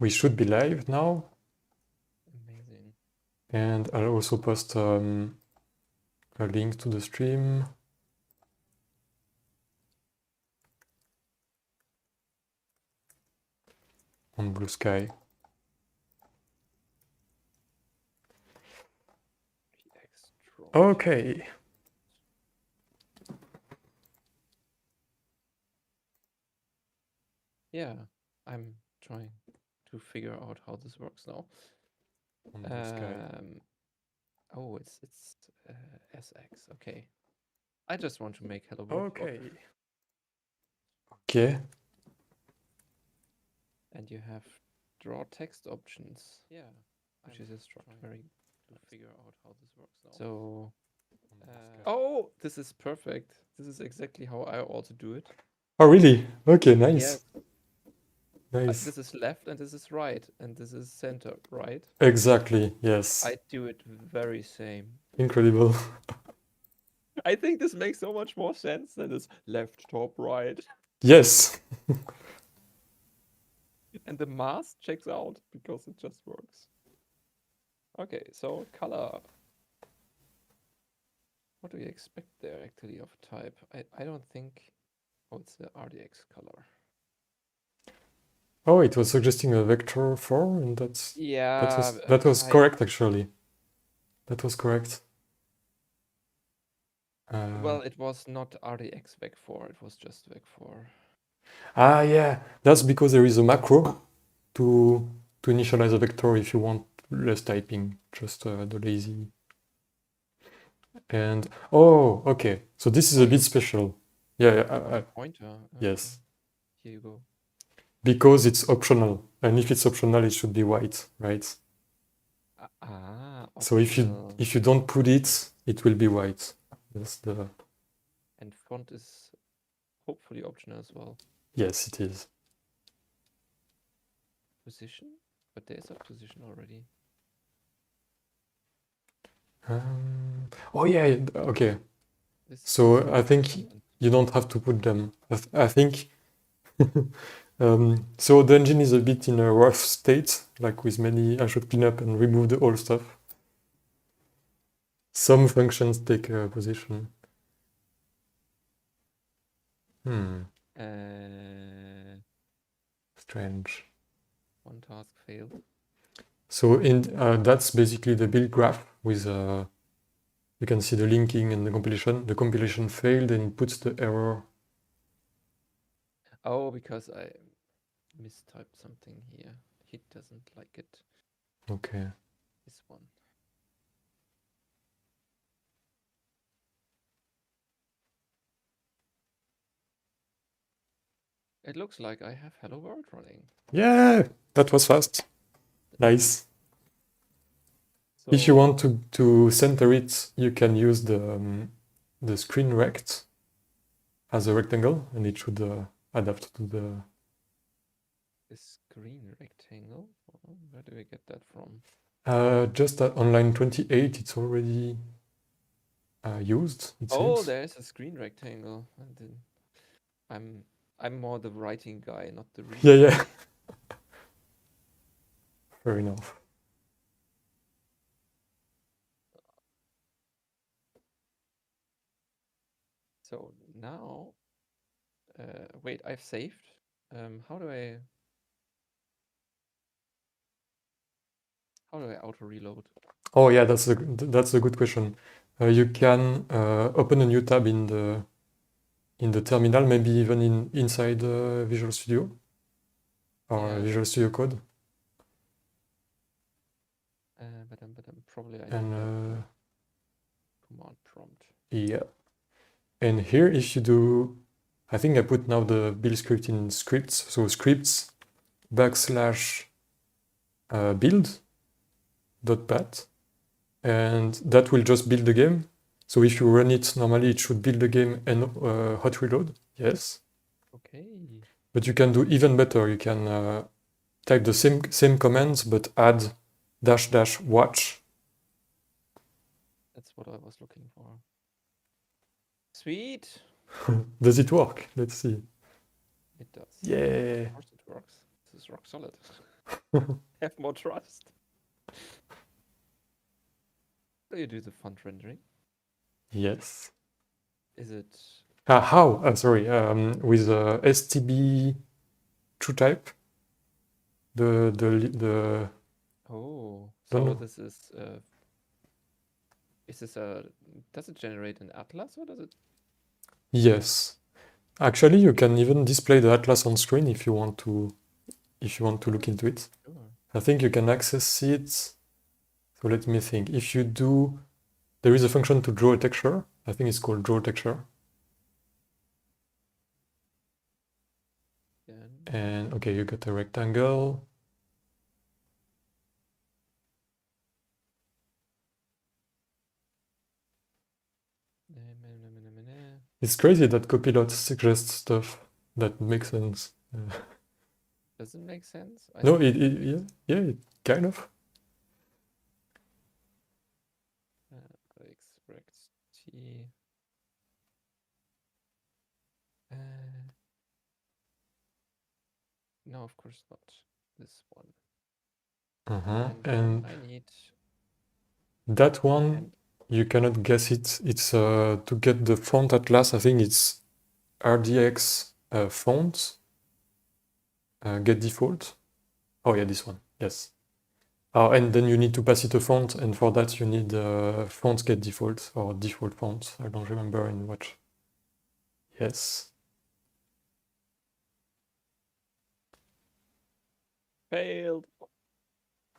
We should be live now. Amazing. And I'll also post a link to the stream. On Blue Sky. Okay. Yeah, I'm trying to figure out how this works now. On Blue Sky. Oh, it's SX. Okay. I just want to make hello world. Okay. Okay. And you have draw text options. Yeah, which is a structure. Very to figure out how this works now. So, oh, this is perfect. This is exactly how I also do it. Oh, really? Okay, nice. Yes. Nice. This is left and this is right and this is center, right? Exactly, yes. I do it very same. Incredible. I think this makes so much more sense than this left, top, right. Yes. And the mask checks out because it just works. Okay, so color. What do we expect there actually of type? I don't think. Oh, it's the RDX color. Oh, it was suggesting a vector 4, and that's Yeah, that was correct actually. That was correct. Well, it was not RDX vec4, it was just vec4. Ah, yeah, that's because there is a macro to initialize a vector if you want less typing, just the lazy. And oh, okay, so this is a bit special. Yeah, pointer. yes. Here you go. Because it's optional, and if it's optional, it should be white, right? So if you don't put it, it will be white. That's the. And font is hopefully optional as well. Yes, it is. Position, but there's a position already. Oh yeah, okay. So I think you don't have to put them. I think. So the engine is a bit in a rough state, like with many. I should clean up and remove the old stuff. Some functions take a position. Strange. One task failed. So that's basically the build graph with you can see the linking and the compilation. The compilation failed and puts the error. Oh, because I mistyped something here. He doesn't like it. Okay. This one. It looks like I have Hello World running. Yeah, that was fast. Nice. So if you want to center it, you can use the screen rect as a rectangle, and it should adapt to the. The screen rectangle? Where do we get that from? Just on line 28, it's already used. It seems. There's a screen rectangle. I'm more the writing guy, not the reading. Yeah. Fair enough. So now, wait, I've saved. How do I auto reload? Oh yeah, that's a good question. You can open a new tab in the terminal, maybe even inside Visual Studio or Visual Studio Code. But probably I need a command prompt. Yeah. And here, if you do, I think I put now the build script in scripts. So scripts / build.bat, and that will just build the game. So if you run it normally, it should build the game and hot reload. Yes. Okay. But you can do even better. You can type the same commands, but add -- watch. That's what I was looking for. Sweet. Does it work? Let's see. It does. Yeah. Of course it works. This is rock solid. Have more trust. Do you do the font rendering? Yes. Is it? How? Sorry. With STB TrueType. The Oh, don't so know. this is this a? Does it generate an atlas or does it? Yes. Actually, you can even display the atlas on screen if you want to look into it. Sure. I think you can access it. So let me think. If you do, there is a function to draw a texture. I think it's called draw texture. Then And okay, you got a rectangle. It's crazy that Copilot suggests stuff that makes sense. does it make sense? I No, think yeah, it kind of. express T. No, of course not. This one. And then I need that one, and you cannot guess it. It's to get the font atlas. I think it's RDX font get default. Oh yeah, this one. Yes. Oh, and then you need to pass it a font, and for that you need font get default or default font. I don't remember in which. Yes. failed.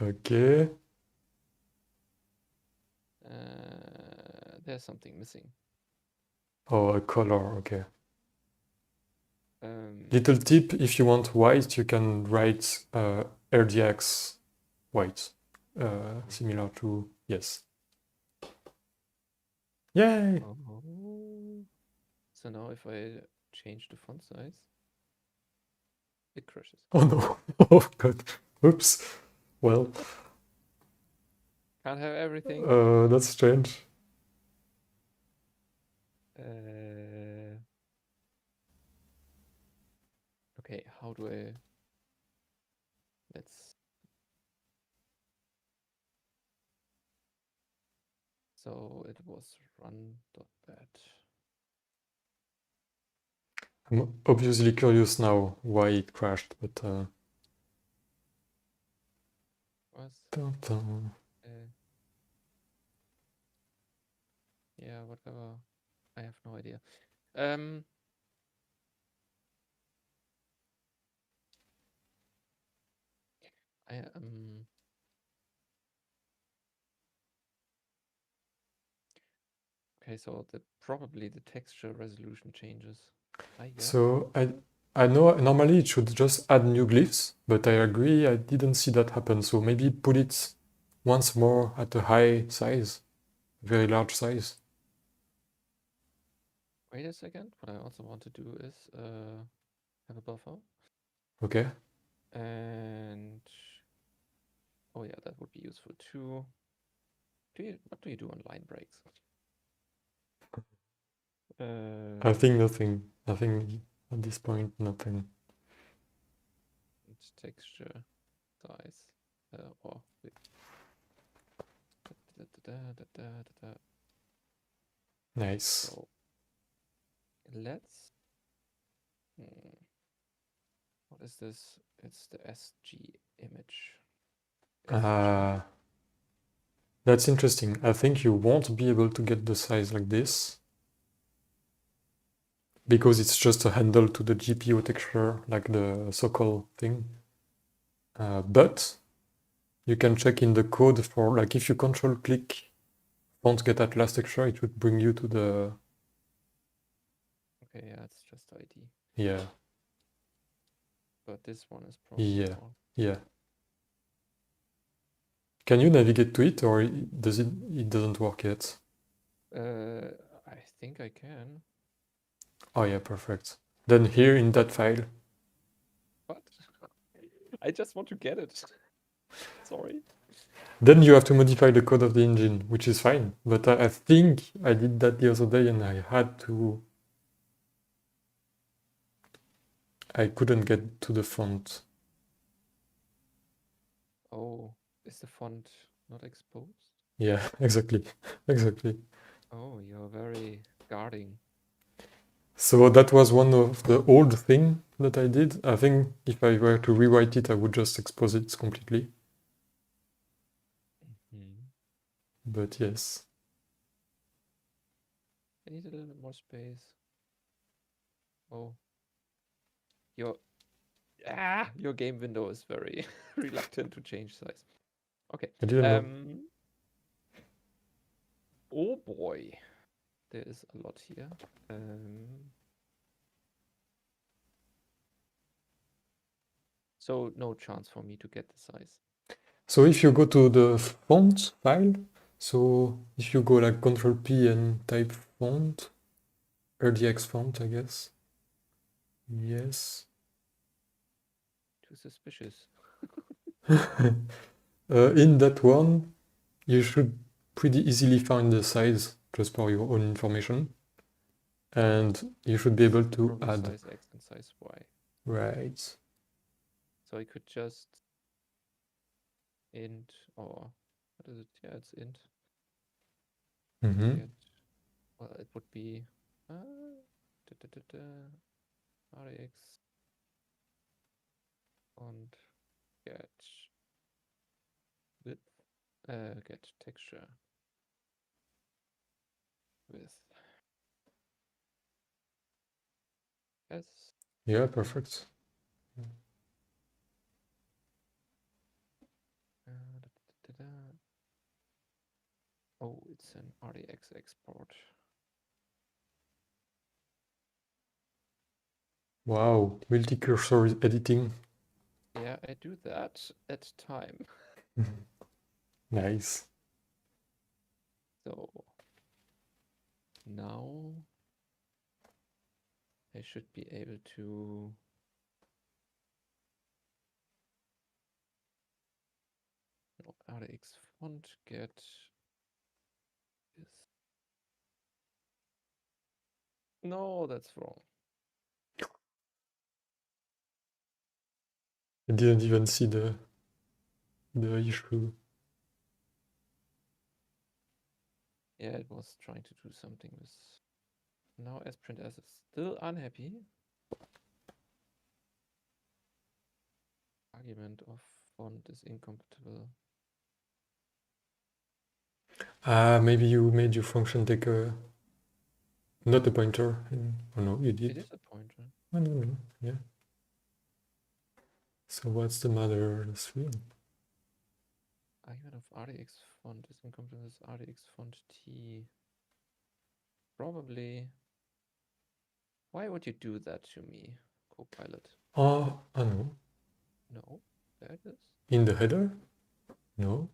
Okay. There's something missing. Oh, a color. Okay. Um, Little tip: if you want white, you can write RDX white, similar to yes. Yay! oh. So now if I change the font size, it crashes. Oh no! Oh god! Oops. Well, Can't have everything. that's strange. Okay, how do I? Let's. So it was run.bat. I'm obviously curious now why it crashed, but Was dun, dun. yeah, whatever. I have no idea. I Okay, so probably the texture resolution changes, I guess. So I know normally it should just add new glyphs, but I agree I didn't see that happen. So maybe put it once more at a high size, very large size. Wait a second. What I also want to do is have a buffer. Okay. And oh yeah, that would be useful too. What do you do on line breaks? I think nothing. Nothing at this point. Nothing. It's texture size. Or wait. Nice. So let's. What is this? It's the SG image. SG. That's interesting. I think you won't be able to get the size like this because it's just a handle to the GPU texture, like the Sokol thing. But you can check in the code for, like, if you control click font get atlas texture, it would bring you to the. Okay, yeah, it's just ID. Yeah. But this one is probably Yeah. more. Yeah. Can you navigate to it, or does it? It doesn't work yet. I think I can. Oh yeah, perfect. Then here in that file. What? I just want to get it. Sorry. Then you have to modify the code of the engine, which is fine. But I think I did that the other day and I had to. I couldn't get to the font. Oh, is the font not exposed? Yeah, exactly. Exactly. Oh, you're very guarding. So that was one of the old thing that I did. I think if I were to rewrite it, I would just expose it completely. But yes. I need a little bit more space. Oh, your your game window is very reluctant to change size. Okay. I didn't know. Oh boy, there is a lot here. So no chance for me to get the size. So if you go to the font file, so if you go like Control P and type font, RDX font, I guess. Yes. Too suspicious. In that one, you should pretty easily find the size just for your own information. And you should be able to Probably add. size X and size Y. Right. So I could just int or what is it? Yeah, it's int. Mm-hmm. Get, well, it would be RX and get width, get texture with S. Yeah, perfect. Oh, it's an RDX export. Wow, multi-cursor editing. Yeah, I do that at time. Nice. So now I should be able to RDX font get this. No, that's wrong. I didn't even see the issue. Yeah, it was trying to do something with. Now sprint as is still unhappy. Argument of font is incompatible. Maybe you made your function take a not a pointer. Oh no, you did. It is a pointer. Oh, no, yeah. So what's the matter? Argument of RDX font is incompatible with RDX font T. Probably. Why would you do that to me, Copilot? Oh, I know. No, there it is. In the header? No.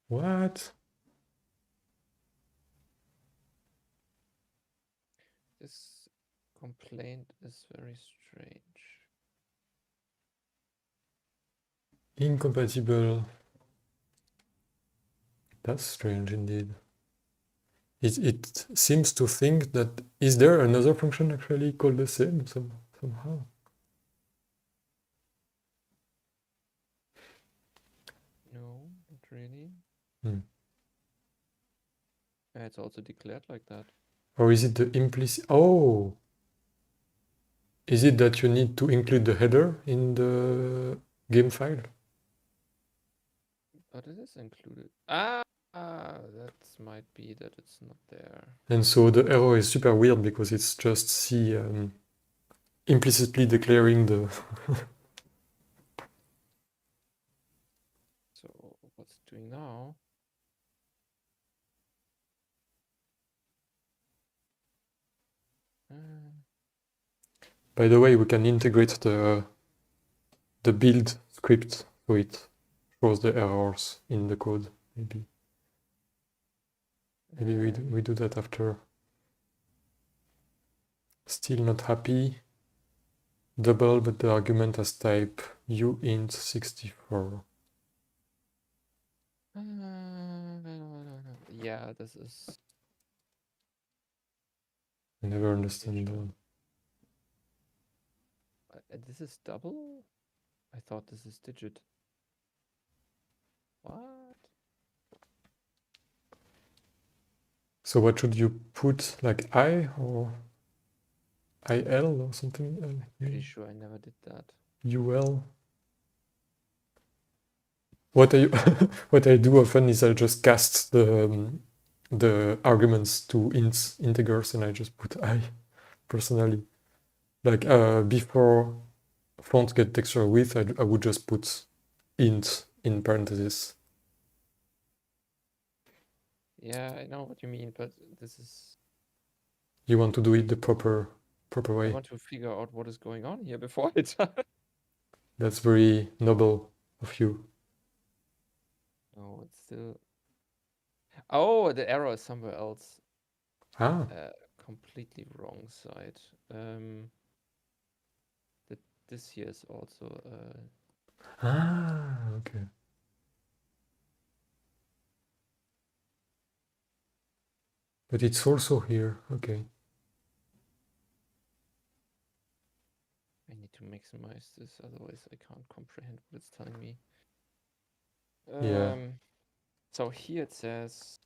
What? This complaint is very strange. Incompatible. That's strange indeed. It seems to think that is there another function actually called the same somehow? No, not really. Hmm. It's also declared like that. Or is it the implicit? Oh, is it that you need to include the header in the game file? But it is included. That might be that it's not there. And so the error is super weird because it's just C implicitly declaring the. So what's it doing now? By the way, we can integrate the build script so it shows the errors in the code. Maybe we do that after. Still not happy. Double, but the argument has type uint64. Yeah, this is. I never understand This is double? I thought this is digit. What? So what should you put, like I or IL or something? Pretty sure I never did that. UL. What I do often is I just cast the arguments to integers and I just put I personally. Like before font get texture width, I would just put int in parentheses. Yeah, I know what you mean, but this is... You want to do it the proper I way. want to figure out what is going on here before I type. That's very noble of you. No, it's still... Oh, the error is somewhere else. Ah, Completely wrong side. This here is also... okay. But it's also here, okay. I need to maximize this, otherwise I can't comprehend what it's telling me. Yeah. So here it says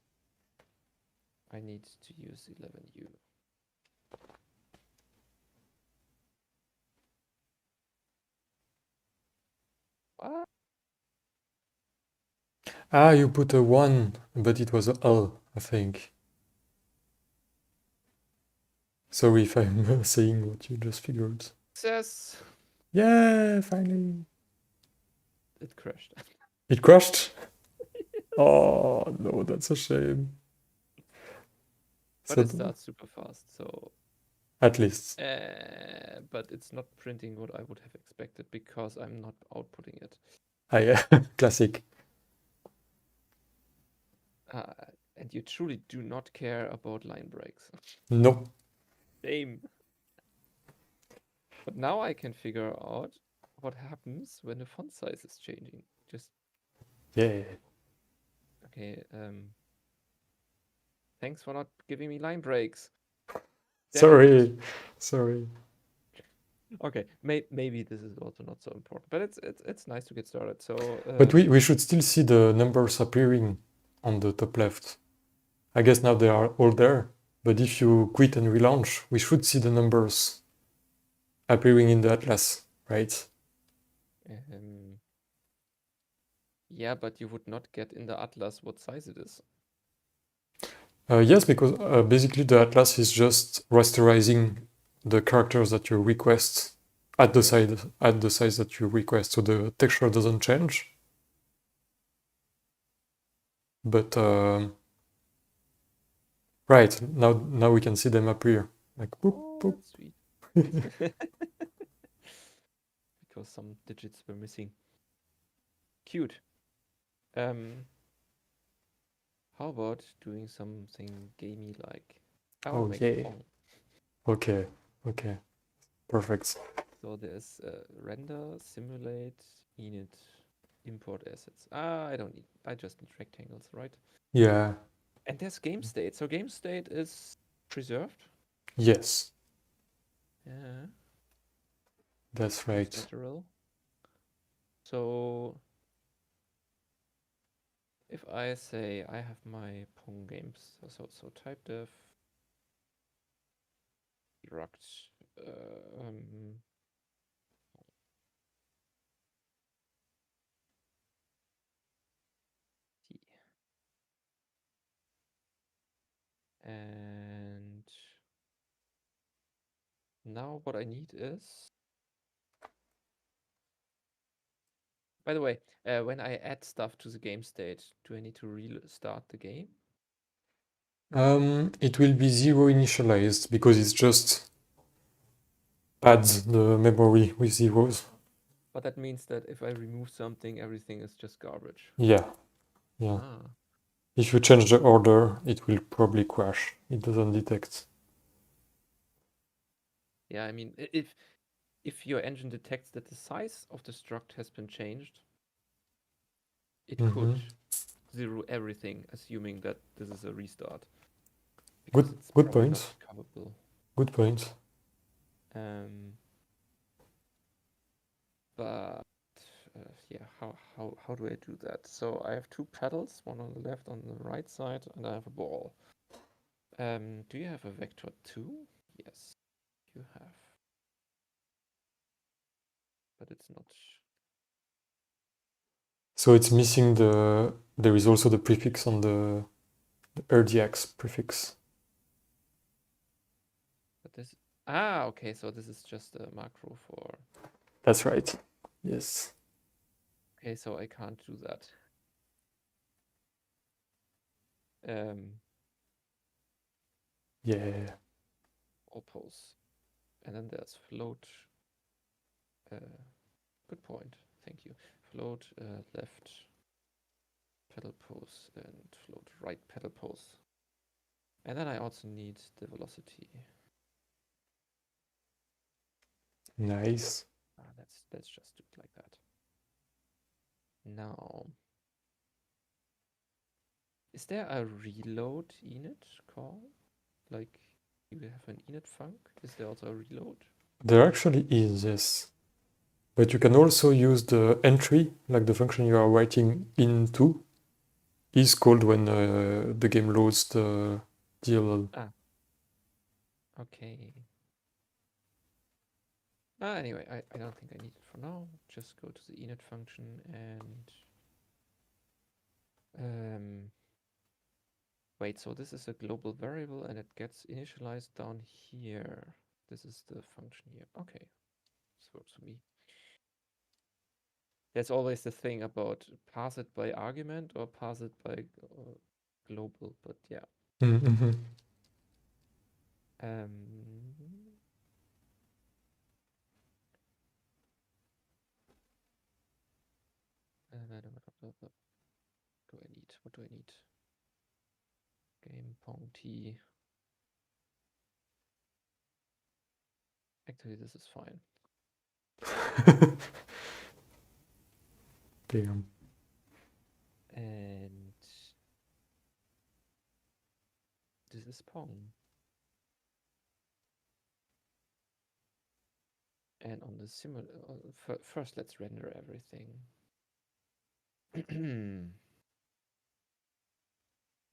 I need to use 11u. What? Ah, you put a 1, but it was a L, I think. Sorry if I'm saying what you just figured. Success! Yeah, finally. It crashed. It crashed? Oh, no, that's a shame. But So it starts super fast, so... At least. But it's not printing what I would have expected because I'm not outputting it. Ah, yeah, classic. And you truly do not care about line breaks. No. Shame. But now I can figure out what happens when the font size is changing. Just... Yeah. Okay, thanks for not giving me line breaks. Sorry. Okay, maybe this is also not so important, but it's nice to get started. So, But we should still see the numbers appearing on the top left. I guess now they are all there, but if you quit and relaunch, we should see the numbers appearing in the atlas, right? yeah, but you would not get in the atlas what size it is. Yes, because basically the atlas is just rasterizing the characters that you request at the size that you request, so the texture doesn't change. But right now we can see them appear like boop boop. That's sweet. Because some digits were missing. Cute. How about doing something gamey like... Oh yeah. Okay. Perfect. So there's render, simulate, init, import assets. I don't need... I just need rectangles, right? Yeah. And there's game state. So game state is preserved. Yes. Yeah. That's right. Literal. So if I say I have my Pong games, so type def struct t, and now what I need is... By the way, when I add stuff to the game state, do I need to restart the game? It will be 0 initialized because it's just adds the memory with zeros. But that means that if I remove something, everything is just garbage. Yeah. If you change the order, it will probably crash. It doesn't detect. Yeah, I mean, if your engine detects that the size of the struct has been changed, it could zero everything, assuming that this is a restart. Good point. Coverable. Good point. But yeah, how do I do that? So I have two pedals, one on the left, on the right side, and I have a ball. Do you have a vector too? Yes, you have. But it's not. So it's missing the. There is also the prefix on the RDX prefix. But this. Ah, okay. So this is just a macro for. That's right. Yes. Okay, so I can't do that. Yeah. Oppose. And then there's float. Good point. Thank you. Float left pedal pose and float right pedal pose. And then I also need the velocity. Nice. Let's just do it like that. Now, is there a reload init call? Like you have an init func? Is there also a reload? There actually is, yes. But you can also use the entry, like the function you are writing into, is called when the game loads the DLL. Ah, okay. Anyway, I don't think I need it for now. Just go to the init function and wait, so this is a global variable and it gets initialized down here. This is the function here. Okay, this works for me. There's always the thing about pass it by argument or pass it by global, but yeah. Mm-hmm. Do I need? What do I need? Game Pong T. Actually, this is fine. Damn. And this is Pong. And on the first, let's render everything.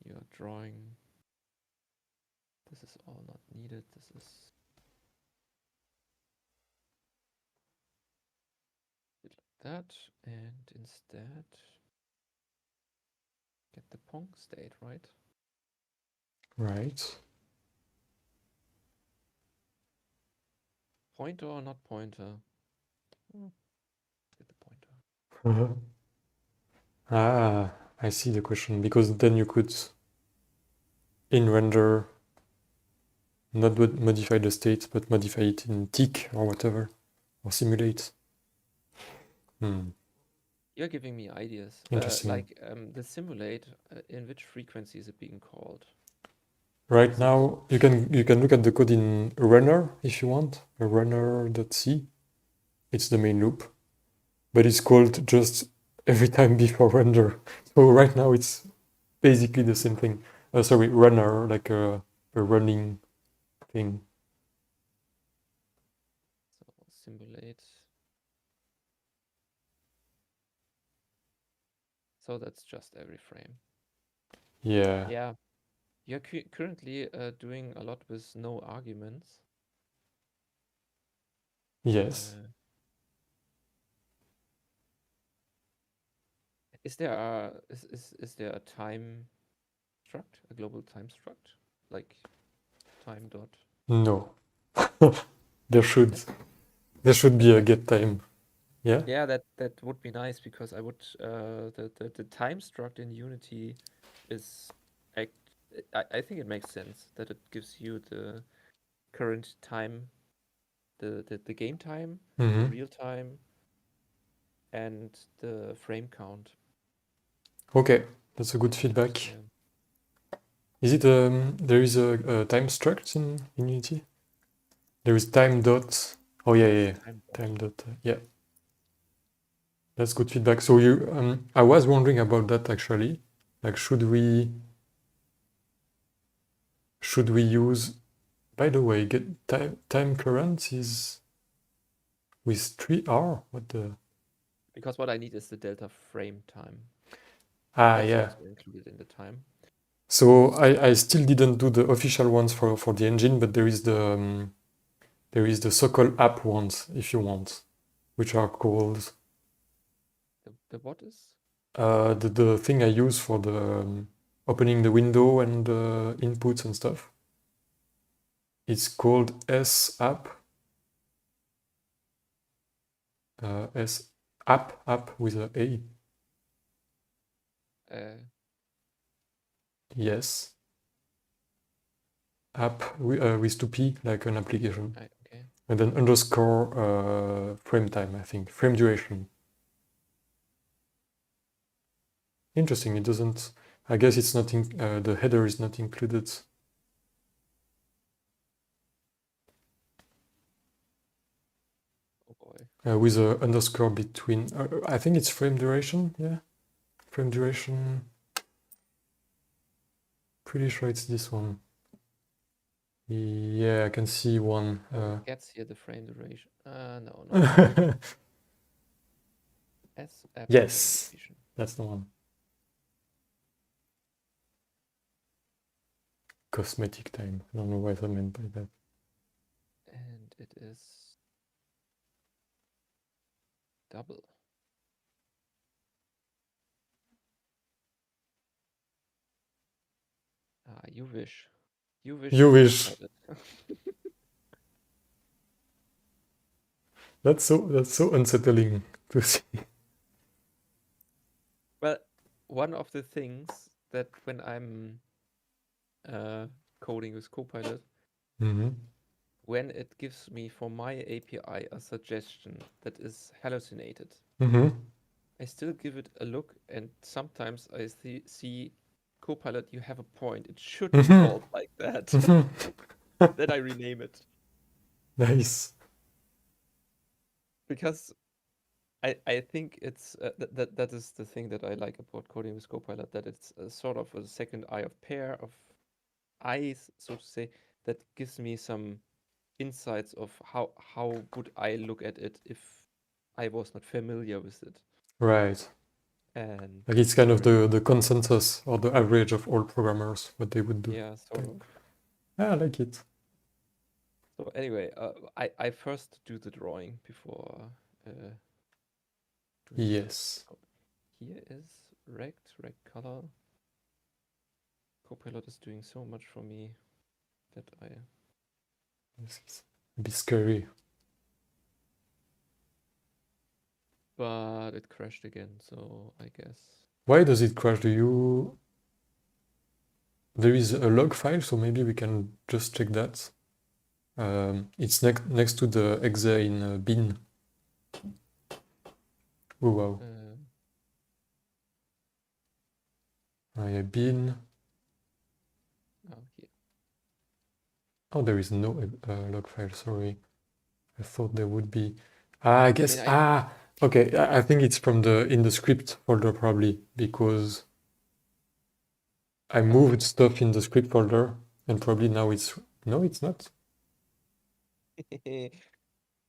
You're drawing. This is all not needed. This is like that. And instead, get the Pong state, right? Right. Pointer or not pointer? Get the pointer. Ah, I see the question. Because then you could, in render, not modify the state, but modify it in tick or whatever, or simulate. You're giving me ideas. Interesting. Like the simulate, in which frequency is it being called? Right now, you can look at the code in runner if you want, a runner.c. It's the main loop, but it's called just every time before render. So right now it's basically the same thing. Sorry, runner, like a running thing. So simulate. So that's just every frame. Yeah. Yeah. You're currently doing a lot with no arguments. Yes. Is there a time struct, a global time struct, like time dot? No. there should be a get time. Yeah. Yeah, that would be nice because I would the time struct in Unity is I think it makes sense that it gives you the current time, the game time, the real time, and the frame count. Okay, that's a good feedback. Is it there is a time struct in Unity? There is time dot. Oh yeah. Time dot. Yeah. That's good feedback. So you, I was wondering about that actually. Like, should we use? By the way, get time current is with 3R? What the? Because what I need is the delta frame time. Ah, That's yeah. also included in the time. So I still didn't do the official ones for the engine, but there is the Sokol app ones if you want, which are called The what is? the thing I use for the opening the window and inputs and stuff. It's called S app. S app with a A. Yes. App with 2P, like an application. Okay. And then underscore frame time, I think. Frame duration. Interesting. It doesn't. I guess it's not. The header is not included. Oh boy. With a underscore between. I think it's frame duration. Yeah, frame duration. Pretty sure it's this one. Yeah, I can see one. It gets here the frame duration. No. S app Yes, frame duration. that's the one. Cosmetic time. I don't know what I meant by that. And it is double. You wish. You wish. You wish. That's so unsettling to see. Well, one of the things that when I'm coding with Copilot, when it gives me for my API a suggestion that is hallucinated, I still give it a look, and sometimes I see Copilot, you have a point. It should be called like that. Then I rename it. Nice. Because I think it's that is the thing that I like about coding with Copilot, that it's a sort of a second eye of pair of eyes, so to say, that gives me some insights of how would I look at it if I was not familiar with it. Right. And like it's kind of the consensus or the average of all programmers, what they would do. Yeah, sort of. Yeah, I like it. So anyway, I first do the drawing before doing yes. Here is rect color. Copilot is doing so much for me that It's a bit scary. But it crashed again, so I guess. Why does it crash? There is a log file, so maybe we can just check that. It's next to the exe in bin. Oh wow. Yeah, bin. Here. Oh, there is no log file. Sorry, I thought there would be. I guess. Okay. I think it's from in the script folder probably, because I moved stuff in the script folder, and probably now it's not.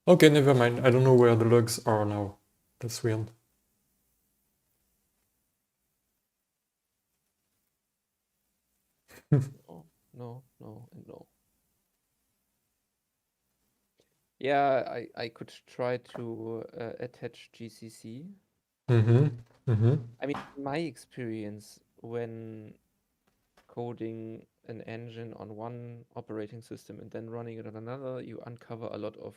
Okay, never mind. I don't know where the logs are now. That's weird. No. Yeah, I could try to attach GCC. I mean, in my experience, when coding an engine on one operating system and then running it on another, you uncover a lot of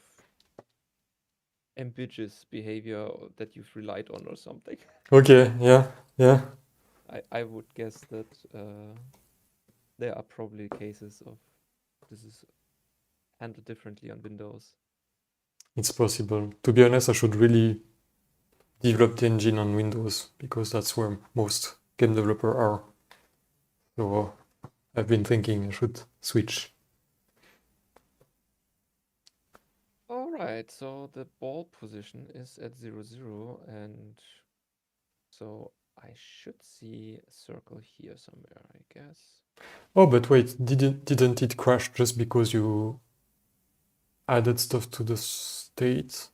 ambiguous behavior that you've relied on or something. Okay, yeah. I would guess that there are probably cases of this is handled differently on Windows. It's possible. To be honest, I should really develop the engine on Windows, because that's where most game developers are. So I've been thinking I should switch. All right, so the ball position is at 0, and so I should see a circle here somewhere, I guess. Oh, but wait, didn't it crash just because you added stuff to the state?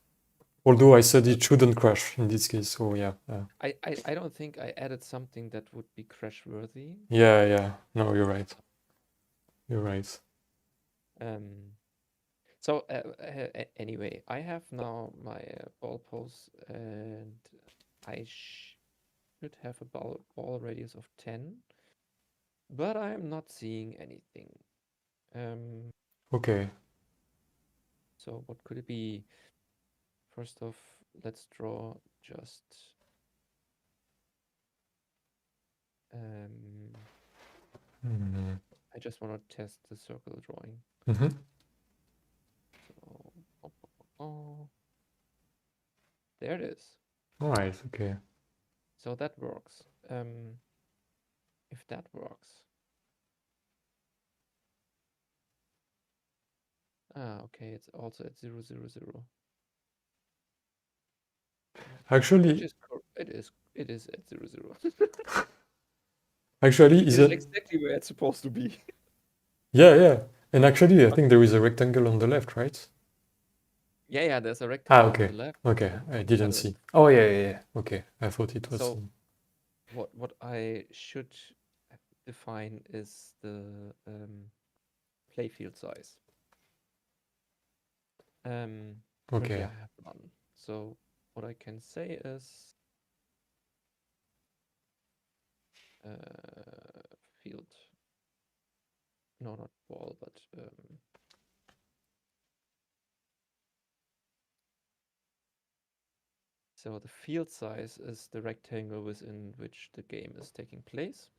Although I said it shouldn't crash in this case, so yeah. I don't think I added something that would be crash worthy. Yeah. No, you're right. You're right. So anyway, I have now my ball pose, and I should have a ball radius of 10, but I'm not seeing anything. Okay. So what could it be? First off, let's draw just I just want to test the circle drawing. Mm-hmm. So there it is. All right. Okay. So that works. If that works. Okay, it's also at 0, 0, 0. Actually, it is at 0, 0. actually, It's exactly where it's supposed to be. Yeah. And actually, I think there is a rectangle on the left, right? Yeah, there's a rectangle okay. on the left. Okay, I didn't Got see. it. Oh, yeah. Okay, I thought it was. So what I should define is the playfield size. Currently Okay. I have none. So what I can say is field. No, not ball, but so the field size is the rectangle within which the game is taking place,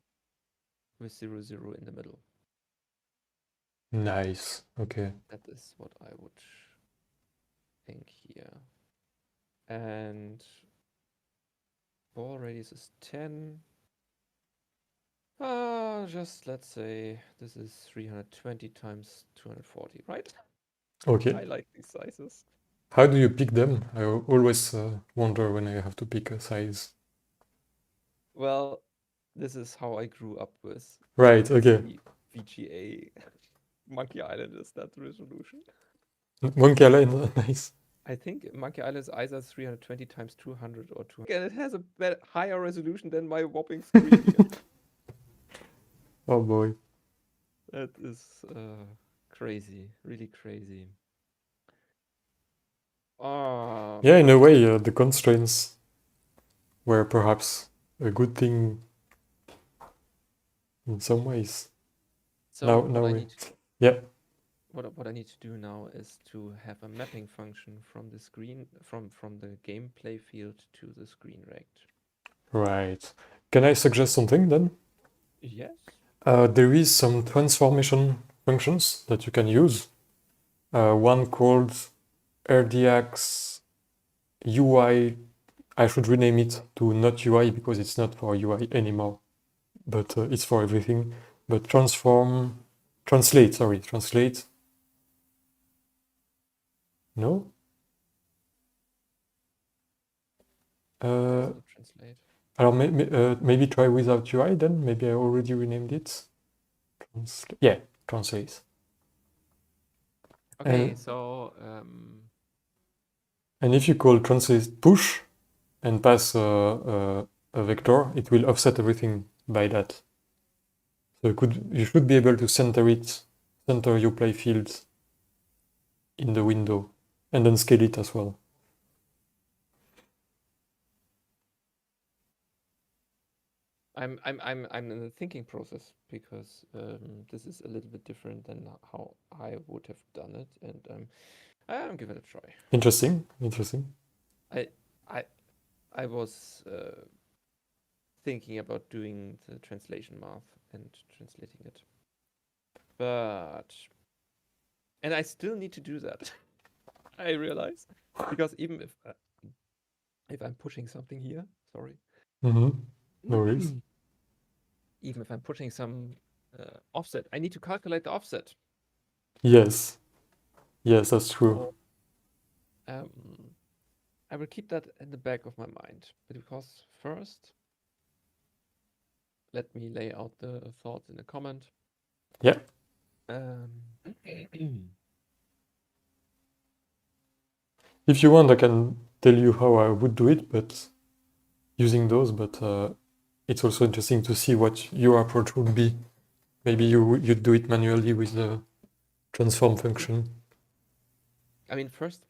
with 0, 0 in the middle. Nice. Okay. That is what I would think here. And ball radius is 10. Just let's say this is 320 times 240, right? Okay. I like these sizes. How do you pick them? I always wonder when I have to pick a size. Well, this is how I grew up with. Right. Okay. VGA. Monkey Island is that resolution. Monkey Island. Nice. I think Monkey Island is either 320 times 200 or 200. And it has a higher resolution than my whopping screen here. Oh boy. That is crazy, really crazy. Yeah, in a way, the constraints were perhaps a good thing in some ways. So now what we... Yeah. What I need to do now is to have a mapping function from the screen, from the gameplay field to the screen rect. Right. Can I suggest something then? Yes. There is some transformation functions that you can use. One called RDX UI. I should rename it to not UI because it's not for UI anymore, but it's for everything. But translate. No. No translate. Maybe try without UI then. Maybe I already renamed it. Yeah, translate. Okay, so and if you call translate push and pass a vector, it will offset everything by that. So you should be able to center your play field in the window, and then scale it as well. I'm in the thinking process because this is a little bit different than how I would have done it, and I'll give it a try. Interesting. I was thinking about doing the translation math and translating it, and I still need to do that. I realize, because even if I'm pushing something here, sorry. No worries. Even if I'm pushing some offset, I need to calculate the offset. Yes, that's true. So, I will keep that in the back of my mind, because first, let me lay out the thoughts in a comment. Yeah. If you want, I can tell you how I would do it, but using those. But it's also interesting to see what your approach would be. Maybe you'd do it manually with the transform function. I mean, first,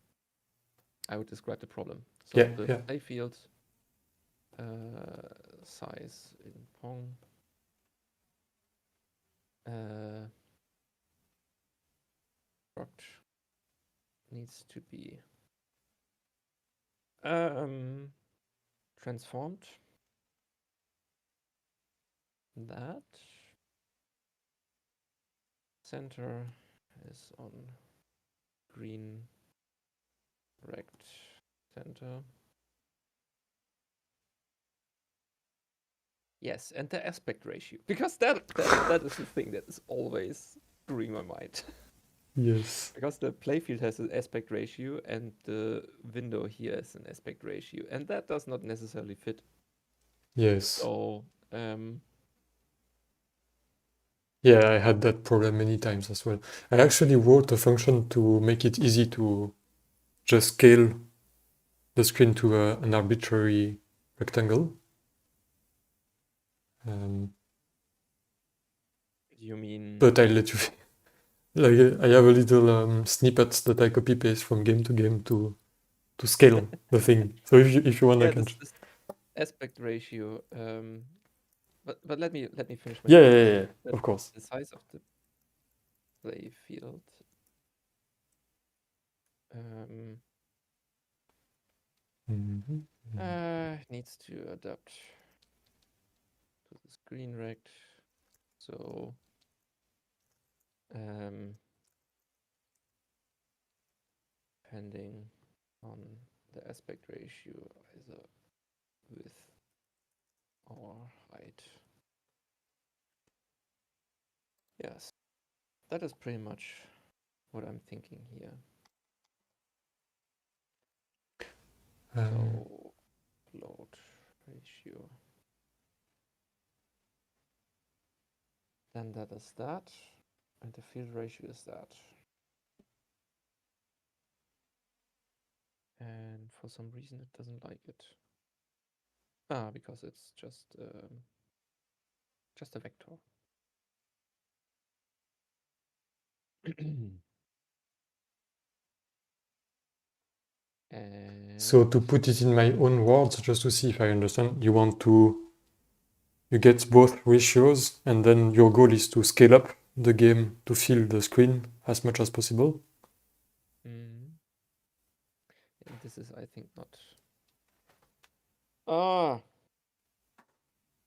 I would describe the problem. So Yeah, the yeah. play field size in Pong struct needs to be transformed. That center is on green rect center. Yes, and the aspect ratio, because that is the thing that is always screwing my mind. Yes. Because the playfield has an aspect ratio and the window here is an aspect ratio, and that does not necessarily fit. Yes. So yeah, I had that problem many times as well. I actually wrote a function to make it easy to just scale the screen to an arbitrary rectangle. you mean? But I let you. Like I have a little snippets that I copy paste from game to game to scale the thing. So if you want, I can. This aspect ratio. But let me finish my Yeah, of course. The size of the play field needs to adapt to the screen rect. So depending on the aspect ratio, either width or height. Yes, that is pretty much what I'm thinking here. So load ratio. Then that is that, and the field ratio is that. And for some reason it doesn't like it. Because it's just a vector. So to put it in my own words, just to see if I understand, you get both ratios, and then your goal is to scale up the game to fill the screen as much as possible. And this is, I think, not.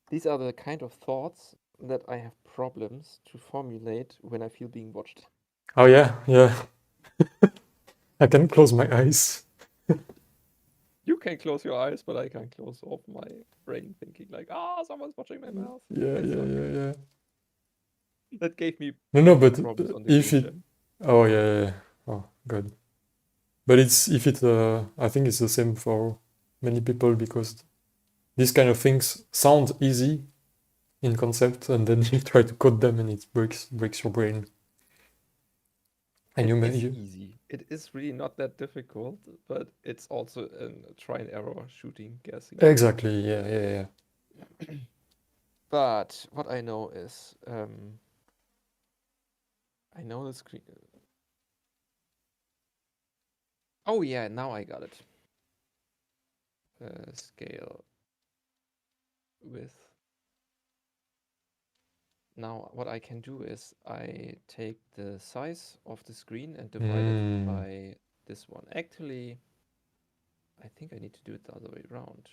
These are the kind of thoughts that I have problems to formulate when I feel being watched. Oh yeah. I can close my eyes. You can close your eyes, but I can't close off my brain thinking like, someone's watching my mouth. Yeah. That gave me No, but problems on the if game it, jam. oh yeah. Oh god. But I think it's the same for many people, because these kind of things sound easy in concept, and then you try to code them and it breaks your brain. And it is easy. It is really not that difficult, but it's also a try and error shooting guessing. Exactly. Yeah. But what I know is I know the screen. Oh yeah, now I got it. Scale with. Now what I can do is I take the size of the screen and divide it by this one. Actually, I think I need to do it the other way around.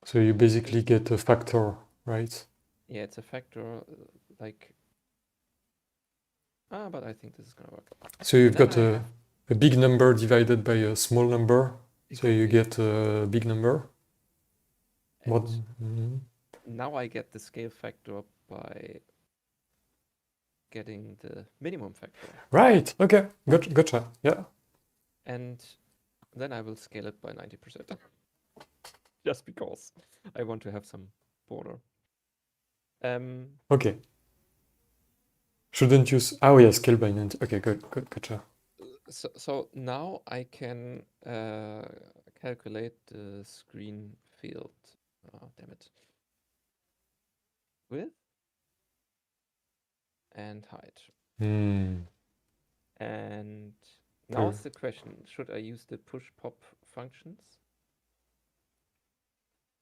So you basically get a factor, right? Yeah, it's a factor like. But I think this is gonna work. So you've got a big number divided by a small number, so you get a big number. Now I get the scale factor by getting the minimum factor. Right. Okay. Gotcha. Yeah. And then I will scale it by 90%. Just because I want to have some border. Okay. Shouldn't use. Oh yeah, scale by 90. Okay, good. Gotcha. So now I can calculate the screen field. Oh, damn it. Width and height. Hmm. And now Sure. it's the question, should I use the push pop functions?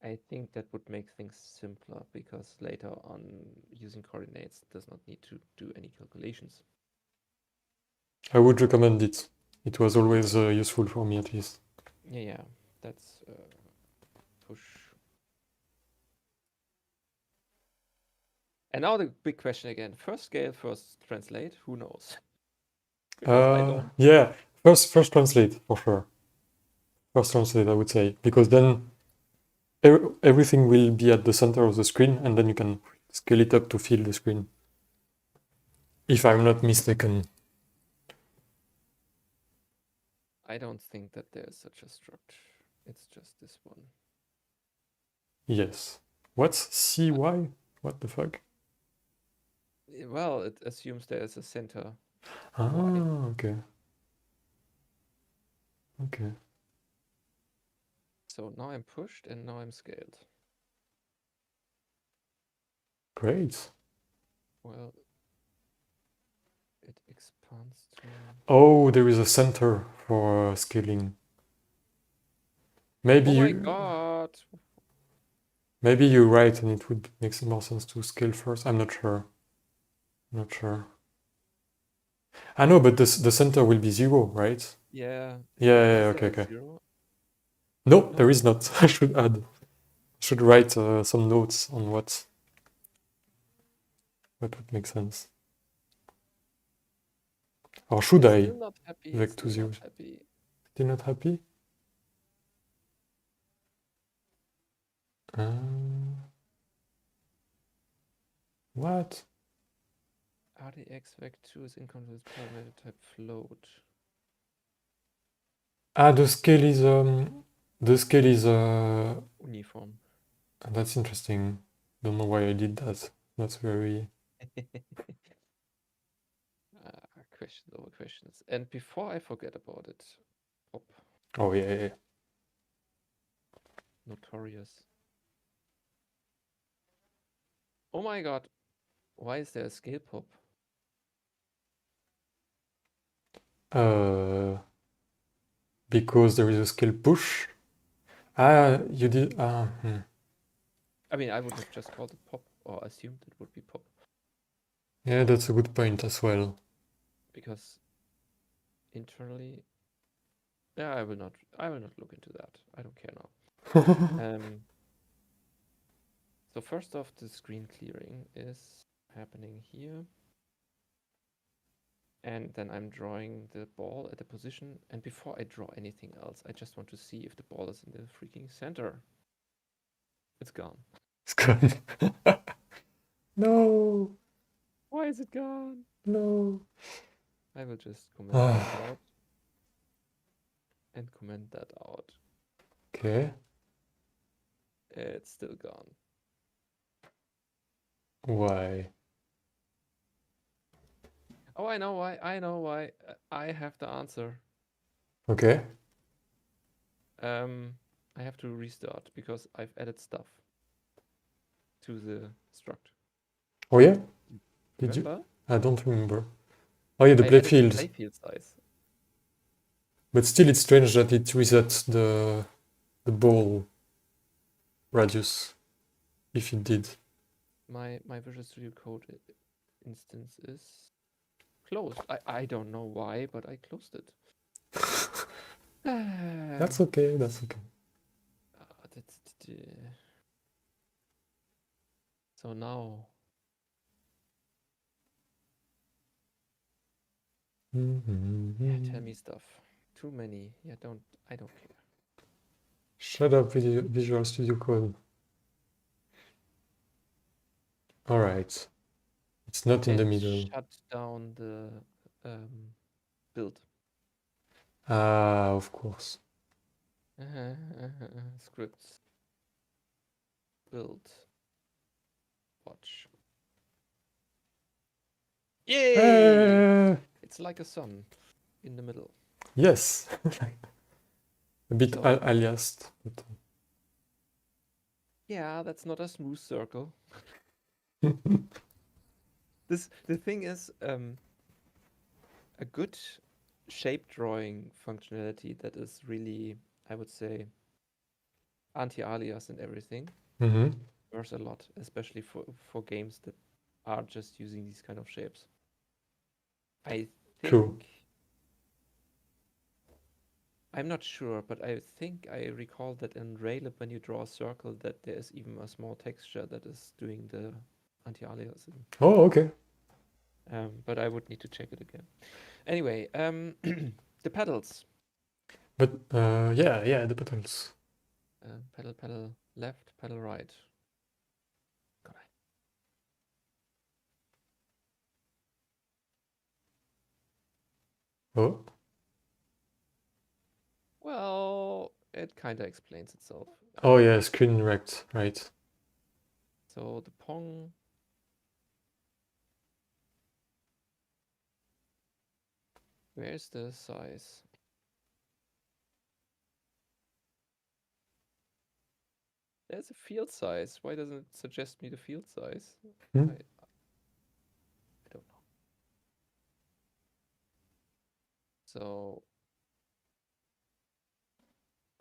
I think that would make things simpler because later on using coordinates does not need to do any calculations. I would recommend it. It was always useful for me, at least. Yeah, that's push. And now the big question again. First scale, first translate. Who knows? Because I don't. Yeah. First translate for sure. First translate, I would say, because then everything will be at the center of the screen, and then you can scale it up to fill the screen. If I'm not mistaken. I don't think that there's such a structure. It's just this one. Yes. What's CY? What the fuck? Well, it assumes there is a center. Ah, Y. okay. Okay. So now I'm pushed and now I'm scaled. Great. Well, it expands to. Oh, there is a center for scaling. Maybe Oh my you god! maybe you're right, and it would make more sense to scale first. I'm not sure. Not sure. I know, but the center will be 0, right? Yeah. Yeah, Is there okay, a okay. 0? No, No. there is not. I should add. Should write some notes on what would make sense. Or should It's I? still not happy. It's Vec to still 0. not happy. Still not happy? What? RDX vec2 is incompatible with parameter type float. Ah, the scale is Uniform. that's interesting. Don't know why I did that. That's very Questions over questions. And before I forget about it, pop, Oh yeah. notorious. Oh my god, why is there a scale pop? Because there is a scale push. Ah, you did. I mean, I would have just called it pop or assumed it would be pop Yeah, that's a good point as well. because internally, yeah, I will not look into that. I don't care now. So first off, the screen clearing is happening here. And then I'm drawing the ball at a position. And before I draw anything else, I just want to see if the ball is in the freaking center. It's gone. It's gone. No. Why is it gone? No. I will just comment that out. And comment that out. Okay. It's still gone. Why? Oh, I know why. I know why. I have the answer. Okay. I have to restart because I've added stuff to the struct. Oh yeah? Did Remember? you? I don't remember. Oh yeah, the I play added the field. playfield size. But still, it's strange that it resets the ball radius. If it did. My Visual Studio Code instance is closed. I don't know why, but I closed it. That's okay. That's okay. So now. Yeah, tell me stuff. Too many. Yeah, I don't care. Shut up, Visual Studio Code. All right. It's not in the middle. Shut down the build. Ah, of course. Scripts. Build. Watch. Yay! It's like a sun. in the middle. Yes. A bit So- aliased. But... Yeah, that's not a smooth circle. The thing is, a good shape drawing functionality that is really, I would say, anti-alias and everything Mm-hmm. works a lot, especially for games that are just using these kind of shapes. I think True. I'm not sure, but I think I recall that in Raylib, when you draw a circle, that there is even a small texture that is doing the anti-aliasing. Oh, okay. But I would need to check it again. Anyway, the pedals. But yeah, the pedals. Pedal left, pedal right. God, Oh. well, it kind of explains itself. Oh yeah, screen rect, right. So the Pong. Where's the size? There's a field size. Why doesn't it suggest me the field size? Hmm? I don't know. So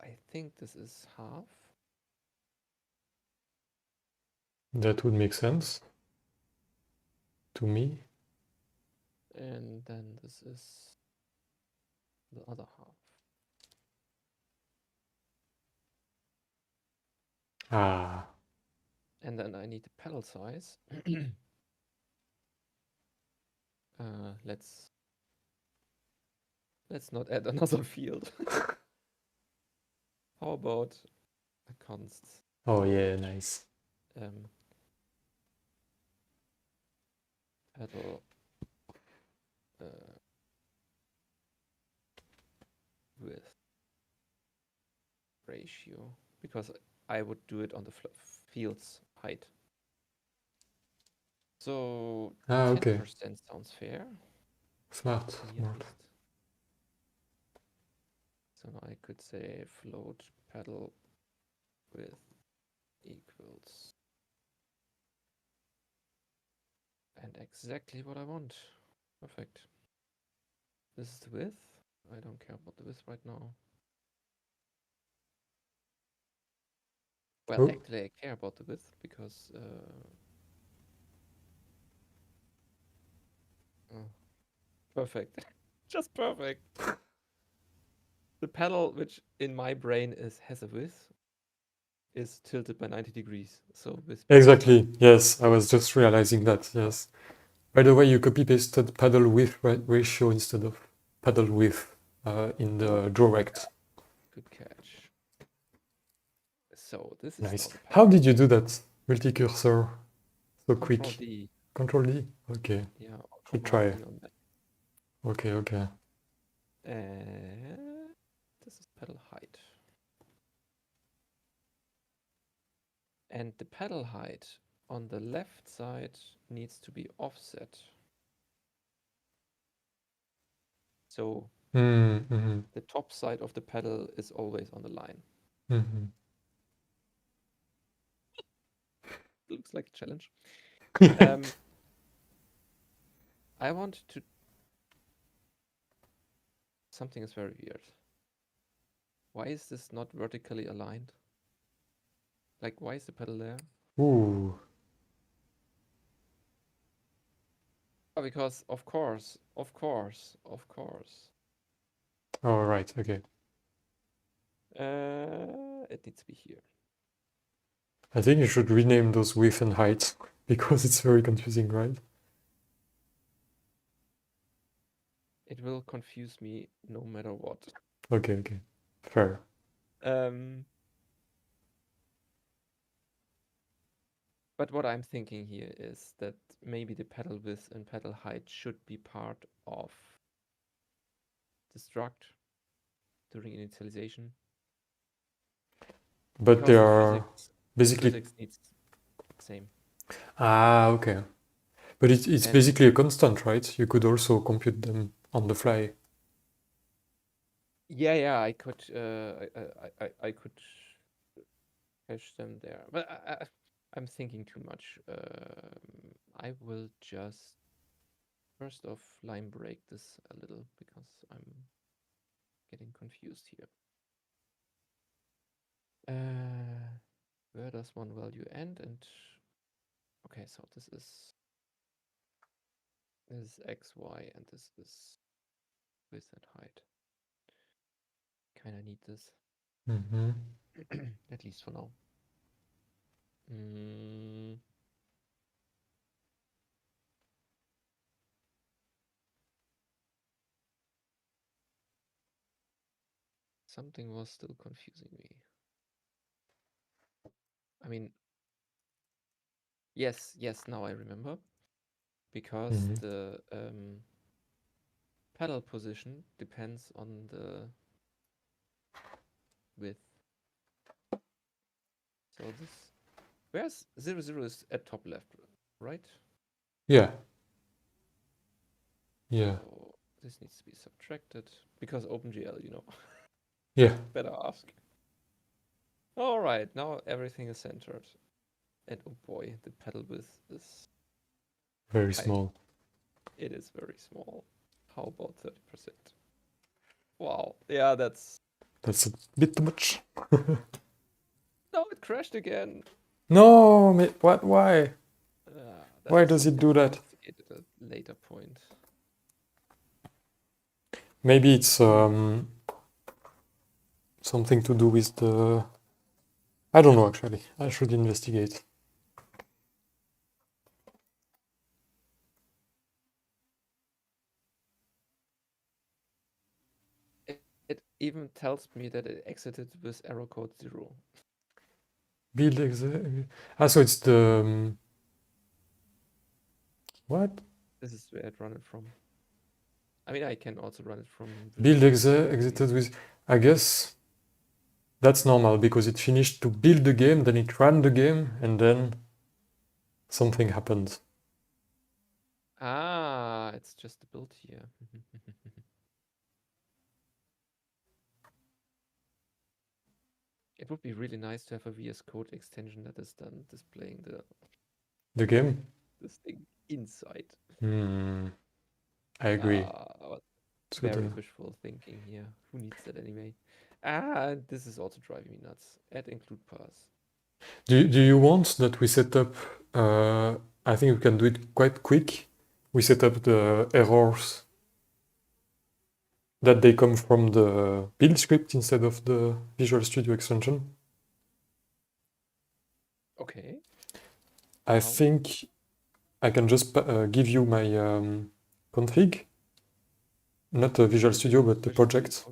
I think this is half. That would make sense to me. And then this is the other half. Ah. And then I need the pedal size. Let's not add another field. How about a const? Oh yeah, nice. Pedal width ratio, because I would do it on the field's height. So okay. 10% sounds fair. Smart. So now I could say float pedal width equals, and exactly what I want. Perfect. This is the width. I don't care about the width right now. Well, actually, I care about the width because perfect. Just perfect. The pedal, which in my brain has a width, is tilted by 90 degrees. So with Exactly. Yes, I was just realizing that. Yes. By the way, you copy pasted pedal width ratio instead of pedal width in the draw rect. Good catch. So this is Nice. now the How did you do that? Multi-cursor, so quick. Control D. Control D. Okay. Yeah. Should try. D on that. Okay. Okay. And this is pedal height. And the pedal height on the left side needs to be offset. So the top side of the pedal is always on the line. Looks like a challenge. I want to... Something is very weird. Why is this not vertically aligned? Like, why is the pedal there? Ooh. Oh, because, of course. Oh, right. Okay. It needs to be here. I think you should rename those width and height because it's very confusing, right? It will confuse me no matter what. Okay, okay. Fair. But what I'm thinking here is that maybe the pedal width and pedal height should be part of the struct during initialization. But Because they the are basically... physics needs the same. Ah, okay. But it's basically a constant, right? You could also compute them on the fly. Yeah, I could I could cache them there, but I'm thinking too much. I will just first off line break this a little because I'm getting confused here. Where does one value end? And okay, so this is x, y, and this is width and height. Kind of need this. Mm-hmm. At least for now. Something was still confusing me. I mean, yes, now I remember. Because the pedal position depends on the width. So this, where's 0, is at top left, right? Yeah. Yeah. So this needs to be subtracted because OpenGL, you know. Yeah. Better ask. All right, now everything is centered. And oh boy, the pedal width is Very small. It is very small. How about 30%? Wow. Yeah, that's a bit too much. No, it crashed again. No, what? Why? Why Is does it something do to that? investigate at a later point. Maybe it's something to do with the... I don't know, actually. I should investigate. It even tells me that it exited with error code 0. Build exe... so it's the... what? This is where I'd run it from. I mean, I can also run it from... Build exe exited with... I guess that's normal, because it finished to build the game, then it ran the game, and then something happened. Ah, it's just the build here. It would be really nice to have a VS Code extension that is done displaying The game? this thing inside. I agree. Very wishful thinking here. Who needs that anyway? This is also driving me nuts. Add include pass. Do you want that we set up... I think we can do it quite quick. We set up the errors that they come from the build script instead of the Visual Studio extension. Okay. I think I can just give you my config, not a Visual Studio, but the project.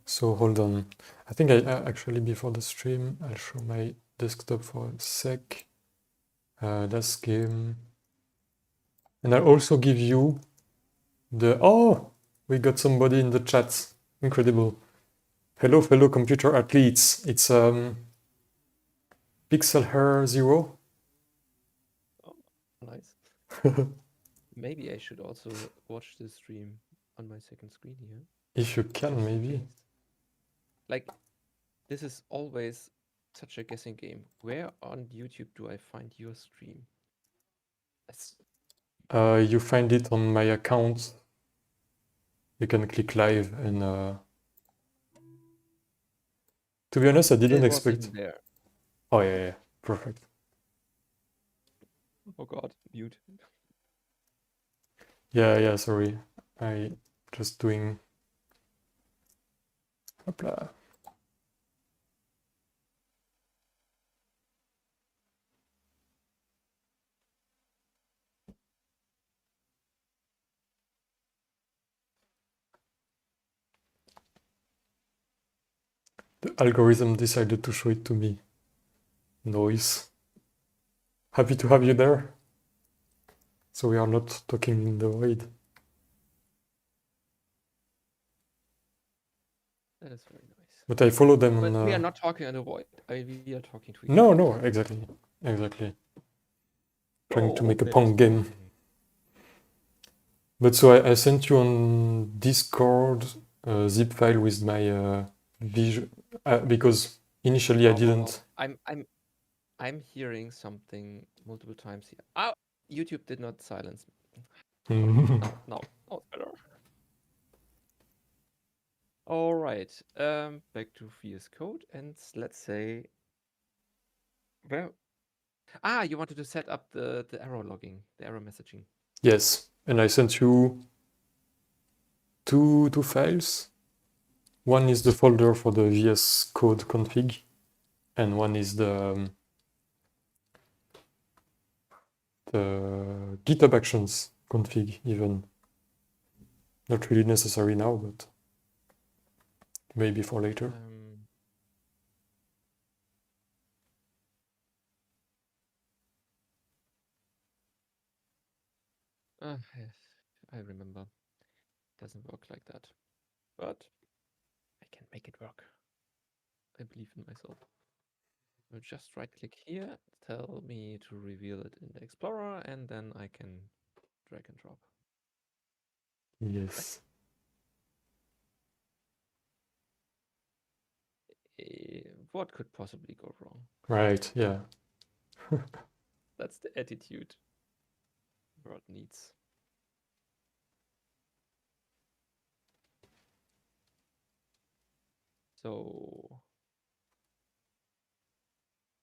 So hold on. I think I actually, before the stream, I'll show my desktop for a sec. That's game. And I'll also give you the... Oh! We got somebody in the chat. Incredible. Hello, fellow computer athletes. It's Pixel Hair 0. Oh, nice. Maybe I should also watch this stream on my second screen here. If you can, maybe. Like, this is always such a guessing game. Where on YouTube do I find your stream? You find it on my account. You can click live and... To be honest, I didn't expect... there. Oh, yeah. Perfect. Oh god, mute. Yeah, sorry. I just doing... Hopla. The algorithm decided to show it to me. Noise. Happy to have you there. So we are not talking in the void. That is very nice. But I follow them but on... we are not talking in the void. We are talking to each No, other. no, exactly. Trying to make a Pong game. But so I sent you on Discord zip file with my visual because initially I didn't. I'm hearing something multiple times here. Oh, YouTube did not silence me. No, it's better. All right, back to VS Code, and let's say, well, you wanted to set up the error logging, the error messaging. Yes, and I sent you two files. One is the folder for the VS Code config, and one is the GitHub Actions config even. Not really necessary now, but maybe for later. Yes, I remember. It doesn't work like that, but I can make it work. I believe in myself. I'll just right click here, tell me to reveal it in the Explorer, and then I can drag and drop. Yes. What could possibly go wrong? Right, yeah. That's the attitude Word needs. So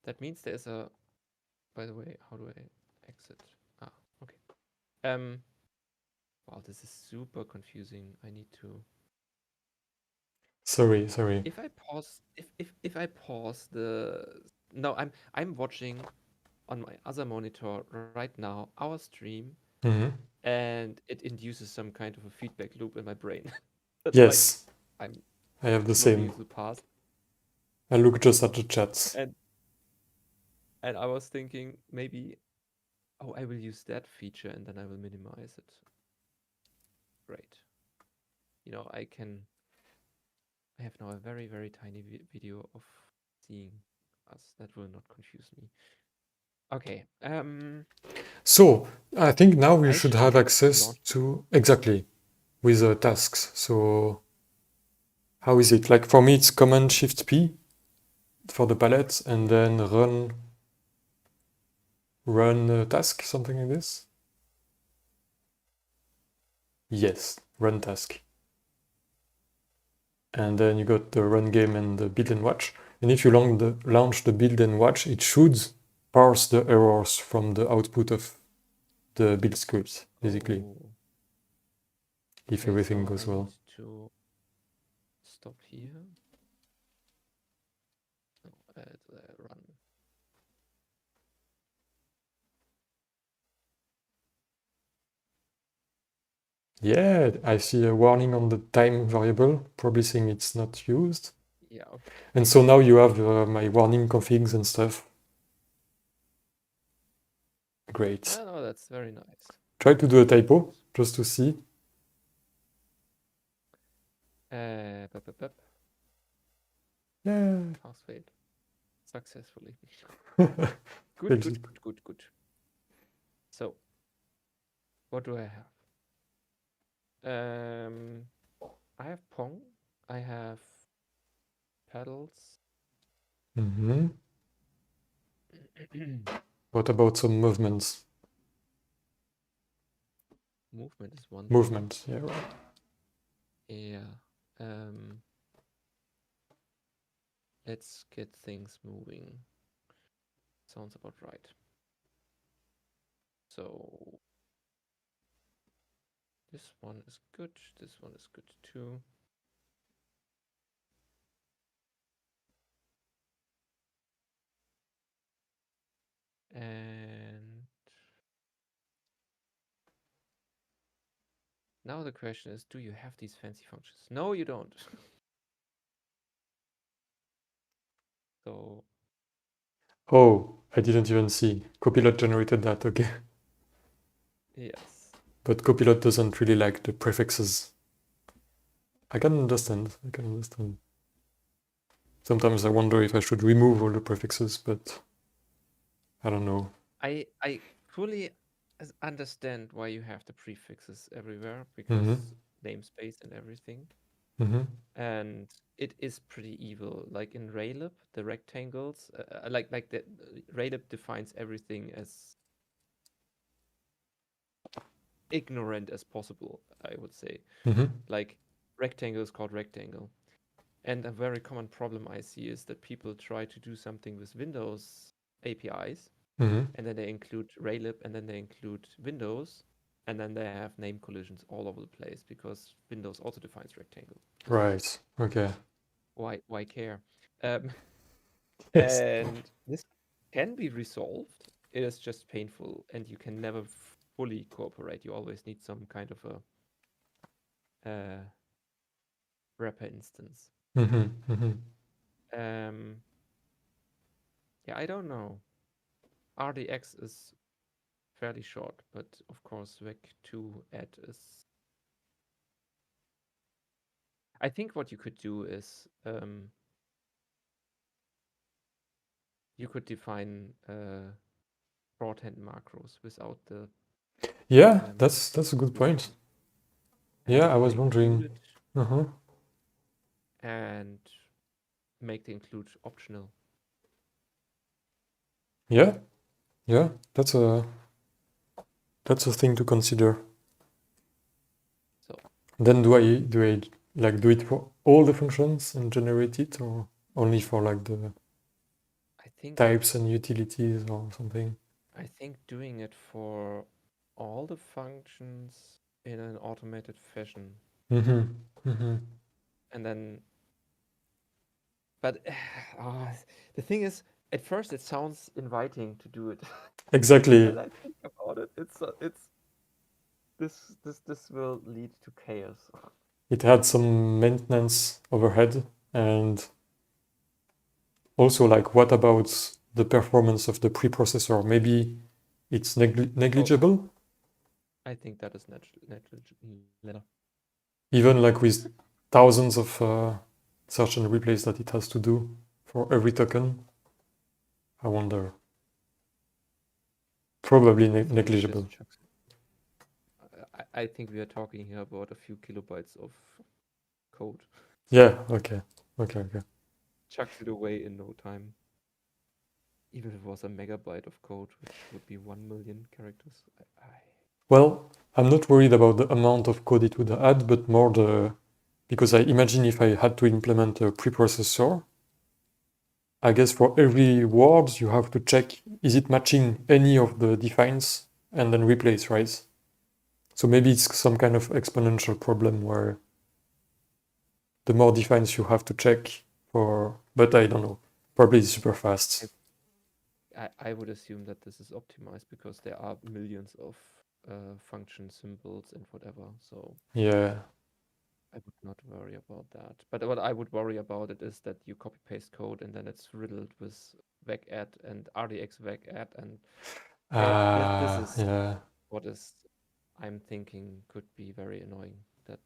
that means there's a, by the way, how do I exit? Okay. Wow, this is super confusing. I need to. Sorry. If I pause, if I pause the, no, I'm watching on my other monitor right now our stream, and it induces some kind of a feedback loop in my brain. That's yes, like I have the looking same. into the past. I look just at the chats. And I was thinking maybe, oh, I will use that feature and then I will minimize it. Great. You know, I have now a very, very tiny video of seeing us. That will not confuse me. Okay. So I think now we should have access to exactly with the tasks. So how is it? Like for me, it's Command Shift P for the palette, and then run task, something like this. Yes, run task. And then you got the run game and the build and watch. And if you launch the build and watch, it should parse the errors from the output of the build script, basically. If everything goes well. Need to stop here. Run. Yeah, I see a warning on the time variable, probably saying it's not used. Yeah. Okay. And so now you have my warning configs and stuff. Great. Oh, no, that's very nice. Try to do a typo just to see. Yeah. Task failed successfully. Good. So, what do I have? I have Pong. I have pedals. What about some movements? Movement is one Movement, thing. yeah, right. Yeah. Let's get things moving. Sounds about right. So this one is good. This one is good too. And now the question is, do you have these fancy functions? No, you don't. So. Oh, I didn't even see. Copilot generated that, okay. Yes. But Copilot doesn't really like the prefixes. I can understand. Sometimes I wonder if I should remove all the prefixes, but I don't know. I fully understand why you have the prefixes everywhere, because namespace and everything. Mm-hmm. and it is pretty evil. Like in Raylib, the rectangles, like the Raylib defines everything as ignorant as possible, I would say. Mm-hmm. Like rectangle is called rectangle. And a very common problem I see is that people try to do something with Windows APIs, Mm-hmm. and then they include Raylib, and then they include Windows, and then they have name collisions all over the place because Windows also defines rectangle. Right. Okay. Why care? Um, Yes. and this can be resolved. It is just painful, and you can never fully cooperate. You always need some kind of a wrapper instance. Mm-hmm. Mm-hmm. Um, yeah, I don't know. RDX is fairly short, but of course, Vec2 add is. I think what you could do is you could define shorthand macros without the Yeah, that's a good point. inclusion, and Yeah, I make was the wondering. included Uh-huh. and make the include optional. Yeah, yeah, that's a thing to consider. So Then do I like do it for all the functions and generate it, or only for like the I think types and utilities or something? doing it for all the functions in an automated fashion, Mm-hmm. Mm-hmm. and then but the thing is, at first it sounds inviting to do it, but Exactly. then I think about it. It's this will lead to chaos. It had some maintenance overhead, and also like what about the performance of the preprocessor? Maybe it's Oh, negligible, I think that is natural. even like with thousands of search and replays that it has to do for every token. I wonder. Probably I think it negligible. just chucks it. I think we are talking here about a few kilobytes of code. Yeah, okay. Okay. Chucks it away in no time. Even if it was a megabyte of code, which would be 1 million characters. Well, I'm not worried about the amount of code it would add, but more because I imagine if I had to implement a preprocessor, I guess for every word you have to check is it matching any of the defines and then replace, right? So maybe it's some kind of exponential problem where the more defines you have to check for, but I don't know. Probably it's super fast. I would assume that this is optimized because there are millions of function symbols and whatever. So Yeah. I would not worry about that. But what I would worry about it is that you copy paste code and then it's riddled with vec add and rdx vec add, and this is Yeah. what is I'm thinking could be very annoying. That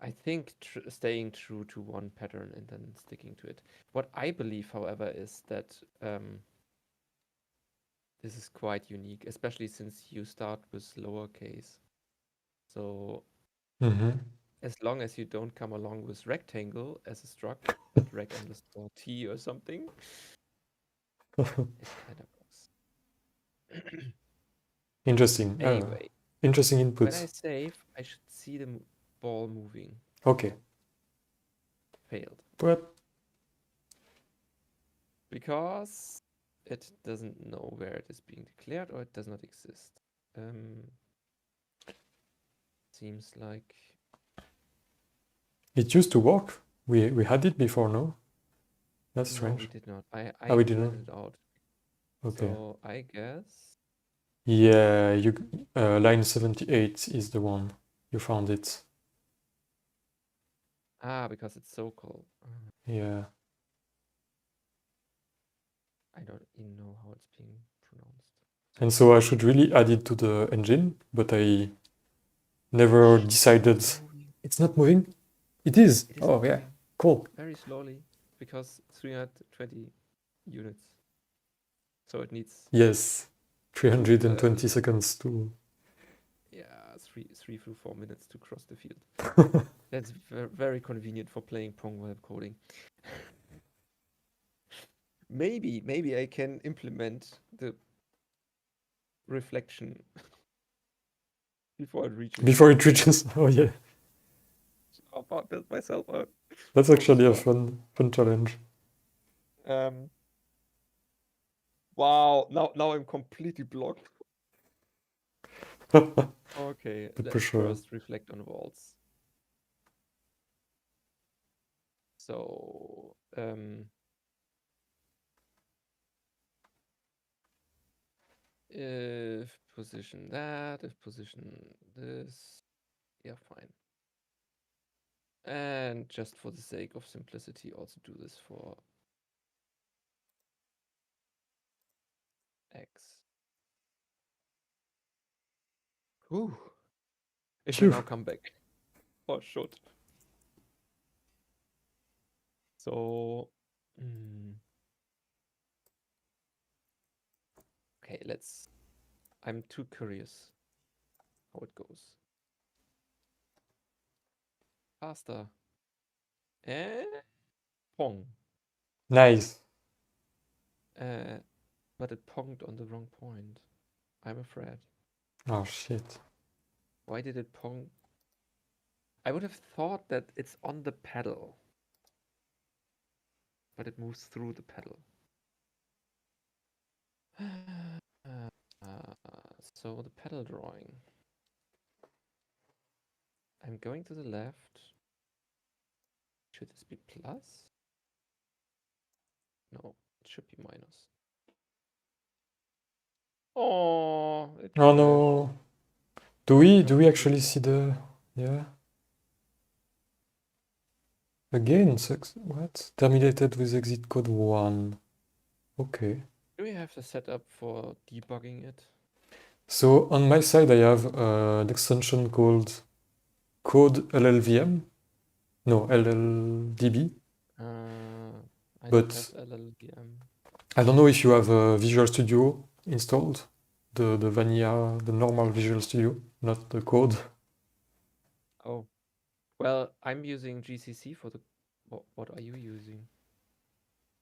I think staying true to one pattern and then sticking to it. What I believe, however, is that this is quite unique, especially since you start with lowercase. So Mm-hmm. as long as you don't come along with rectangle as a struct and rec underscore t or something, it kind of works. Interesting. Anyway, Interesting when I input. save, I should see the ball moving. Okay. Failed. But Because it doesn't know where it is being declared or it does not exist. Seems like it used to work. We had it before, no? That's no, we strange. did not. I Oh, we didn't. commented out. Okay. So I guess Yeah, you line 78 is the one. You found it. because it's so called. Yeah. I don't even know how it's being pronounced. And so I should really add it to the engine, but I never decided. It's not moving? It is. It is Oh, yeah. moving Cool. very slowly because 320 units. So it needs Yes. to 320 seconds to. yeah, 3 through 4 minutes to cross the field. That's very convenient for playing Pong while coding. Maybe I can implement the reflection before it reaches. Before it reaches. Oh yeah, I'll build myself out. that's actually a fun challenge. Wow, now I'm completely blocked. Okay, The let's pressure. first reflect on walls. So, if position that, if position this, yeah, fine. And just for the sake of simplicity, also do this for X. Whew. It will now come back. Or should. So, okay, I'm too curious how it goes. Faster. And Pong. Nice. But it ponged on the wrong point. I'm afraid. Oh shit. Why did it pong? I would have thought that it's on the pedal. But it moves through the pedal. So the pedal drawing. I'm going to the left. Should this be plus? No, it should be minus. Oh, it Oh crashed. no. Do we actually see the yeah? Again, what? Terminated with exit code 1. Okay. Do we have the setup for debugging it? So on my side, I have an extension called code LLVM. No, LLDB. I But don't have LLVM. I don't know if you have Visual Studio installed, the vanilla, the normal Visual Studio, not the code. Oh, well, I'm using GCC for the. What are you using?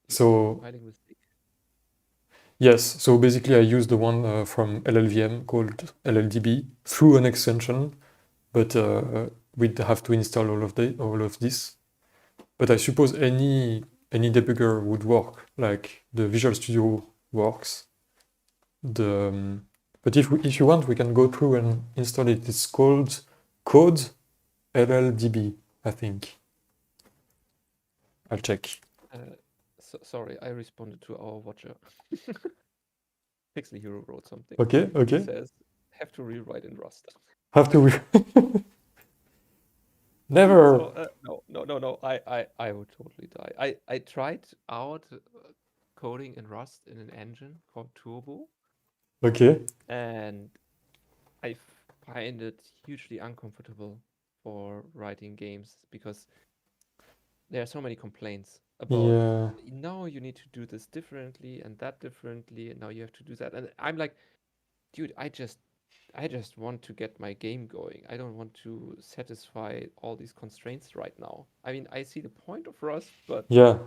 So Compiling with Eike? yes, so basically I use the one from LLVM called LLDB through an extension, but we'd have to install all of this. But I suppose any debugger would work, like the Visual Studio works. But if you want, we can go through and install it. It's called code LLDB, I think. I'll check. Sorry, I responded to our watcher. Pixel Hero wrote something. Okay. He says, have to rewrite in Rust. Have to. Never. So, no. I would totally die. I tried out coding in Rust in an engine called Turbo. Okay. And I find it hugely uncomfortable for writing games because there are so many complaints about now you need to do this differently and that differently, and now you have to do that. And I'm like, dude, I just want to get my game going. I don't want to satisfy all these constraints right now. I mean, I see the point of Rust, but Yeah.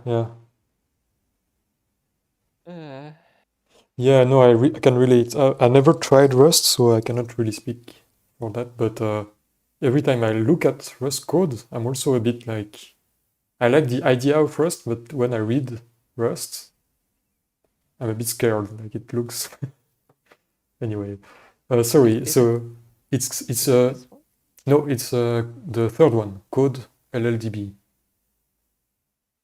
Yeah, no, I can relate. I never tried Rust, so I cannot really speak for that. But every time I look at Rust code, I'm also a bit like, I like the idea of Rust, but when I read Rust, I'm a bit scared. Like it looks. Anyway, sorry. So it's this one? no, it's the third one, code LLDB.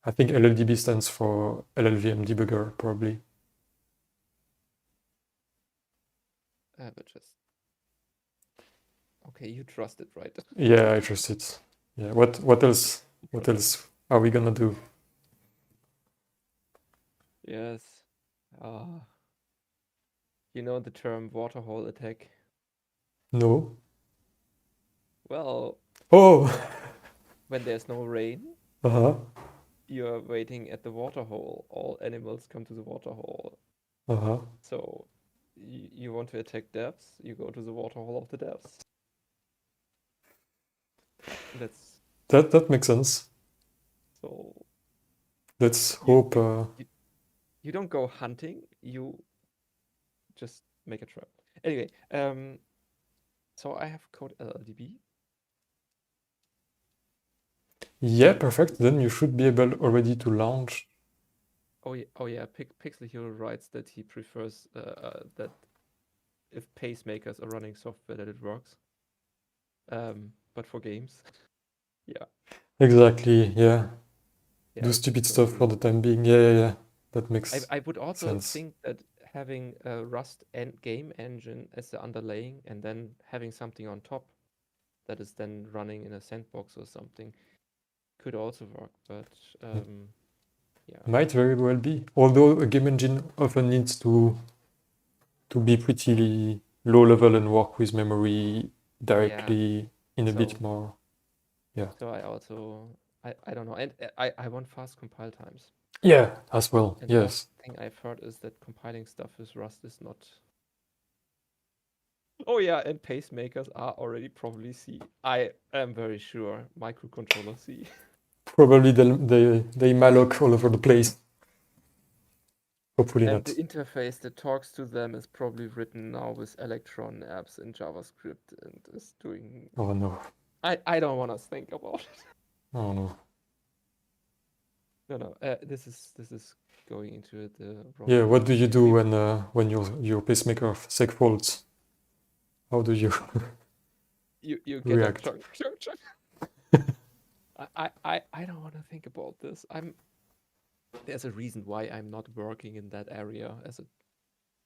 I think LLDB stands for LLVM debugger, probably. But just okay, you trust it, right? Yeah, I trust it. Yeah. What else? What else are we gonna do? Yes. You know the term waterhole attack? No. Well, Oh. when there's no rain, Uh-huh. you're waiting at the waterhole. All animals come to the waterhole. So you want to attack devs, you go to the waterhole of the devs. Let's That makes sense. so Let's you hope. you don't go hunting, you just make a trap. Anyway, so I have code LLDB. Yeah, perfect. Then you should be able already to launch. Oh yeah. Pixel Hero writes that he prefers that if pacemakers are running software that it works. But for games, yeah, Exactly. Yeah. yeah, Do it's stupid not stuff for really. the time being. Yeah. That makes I would also sense. think that having a Rust game engine as the underlaying and then having something on top that is then running in a sandbox or something could also work. But yeah, Might very well be. Although a game engine often needs to be pretty low level and work with memory yeah. directly in a bit So more. Yeah. so I also I don't know, and I want fast compile times. Yeah, as well. And the last Yes. thing I've heard is that compiling stuff with Rust is not. Oh yeah, and pacemakers are already probably C. I am very sure microcontroller C. Probably they malloc all over the place. Hopefully And the not. interface that talks to them is probably written now with Electron apps in JavaScript and is doing. Oh no. I don't want to think about it. Oh no. No. This is going into the wrong Yeah. What do you direction. do when your pacemaker seg faults? How do you You get a react? chunk. I don't want to think about this. There's a reason why I'm not working in that area as a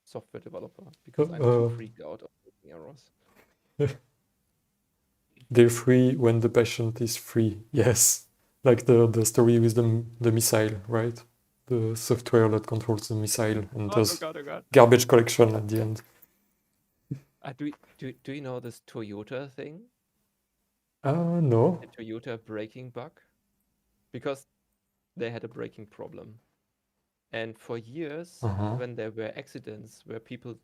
software developer because I'm too freaked out of making errors. They're free when the patient is free. Yes. Like the story with the missile, right? The software that controls the missile and does Oh God. garbage collection at the end. Do you know this Toyota thing? No. The Toyota braking bug? Because they had a braking problem. And for years, Uh-huh. when there were accidents where people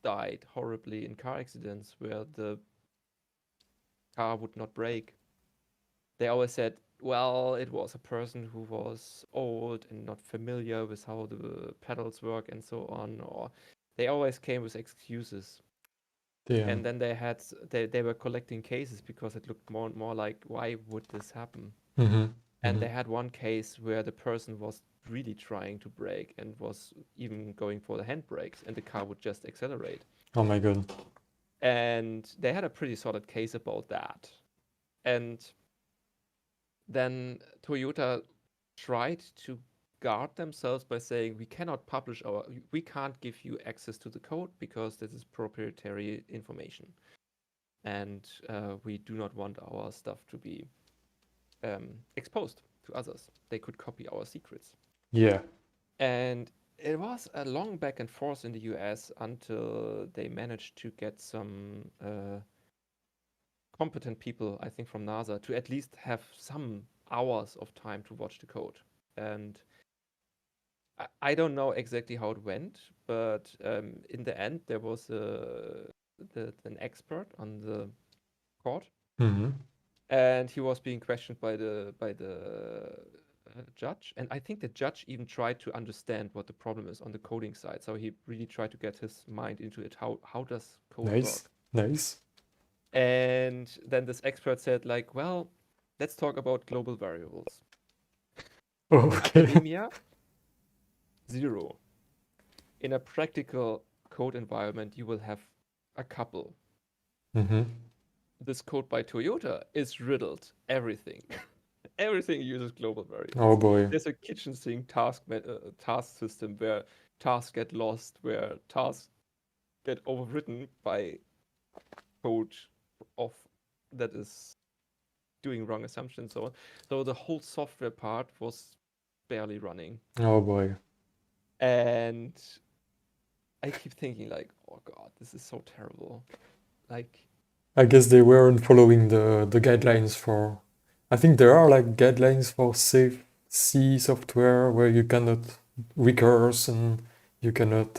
died horribly in car accidents where the car would not brake, they always said, well, it was a person who was old and not familiar with how the pedals work and so on, or they always came with excuses. Damn. And then they were collecting cases because it looked more and more like, why would this happen? Mm-hmm. And they had one case where the person was really trying to brake and was even going for the handbrakes, and the car would just accelerate. Oh my god. And they had a pretty solid case about that. And then Toyota tried to guard themselves by saying, we can't give you access to the code because this is proprietary information. And we do not want our stuff to be exposed to others. They could copy our secrets. Yeah. And it was a long back and forth in the US until they managed to get some competent people, I think from NASA, to at least have some hours of time to watch the code. And I don't know exactly how it went, but in the end, there was an expert on the court, Mm-hmm. and he was being questioned by the judge. And I think the judge even tried to understand what the problem is on the coding side. So he really tried to get his mind into it. How does code work? Nice. And then this expert said, like, well, let's talk about global variables. Oh, In okay. academia, 0. In a practical code environment, you will have a couple. Mm-hmm. This code by Toyota is riddled. Everything. Everything uses global variables. Oh boy. There's a kitchen sink task system where tasks get lost, where tasks get overwritten by code of that is doing wrong assumptions, so on. So the whole software part was barely running. Oh boy. And I keep thinking like, oh god, this is so terrible. Like, I guess they weren't following the guidelines for. I think there are like guidelines for safe C software where you cannot recurse and you cannot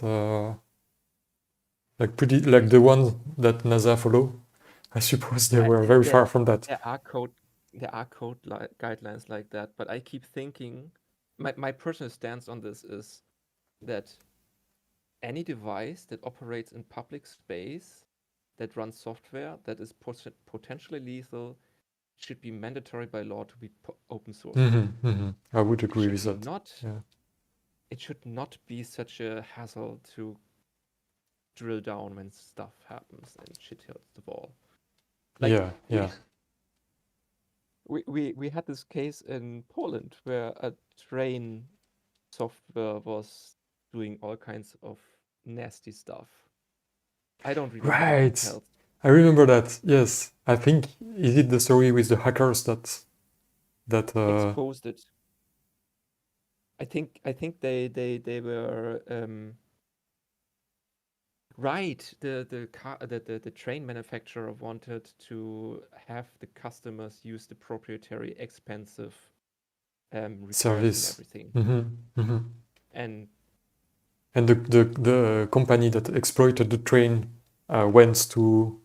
pretty like the ones that NASA follow. I suppose they were very there far from that. there are code there are code guidelines like that, but I keep thinking my personal stance on this is that any device that operates in public space that runs software that is potentially lethal should be mandatory by law to be open source. I would agree with that. It should not be such a hassle to drill down when stuff happens and shit hits the wall. We had this case in Poland where a train software was doing all kinds of nasty stuff. I don't remember the details. I remember that. Yes, I think is it the story with the hackers that exposed it. I think they were right. The train manufacturer wanted to have the customers use the proprietary expensive repairs service and everything. And the company that exploited the train went to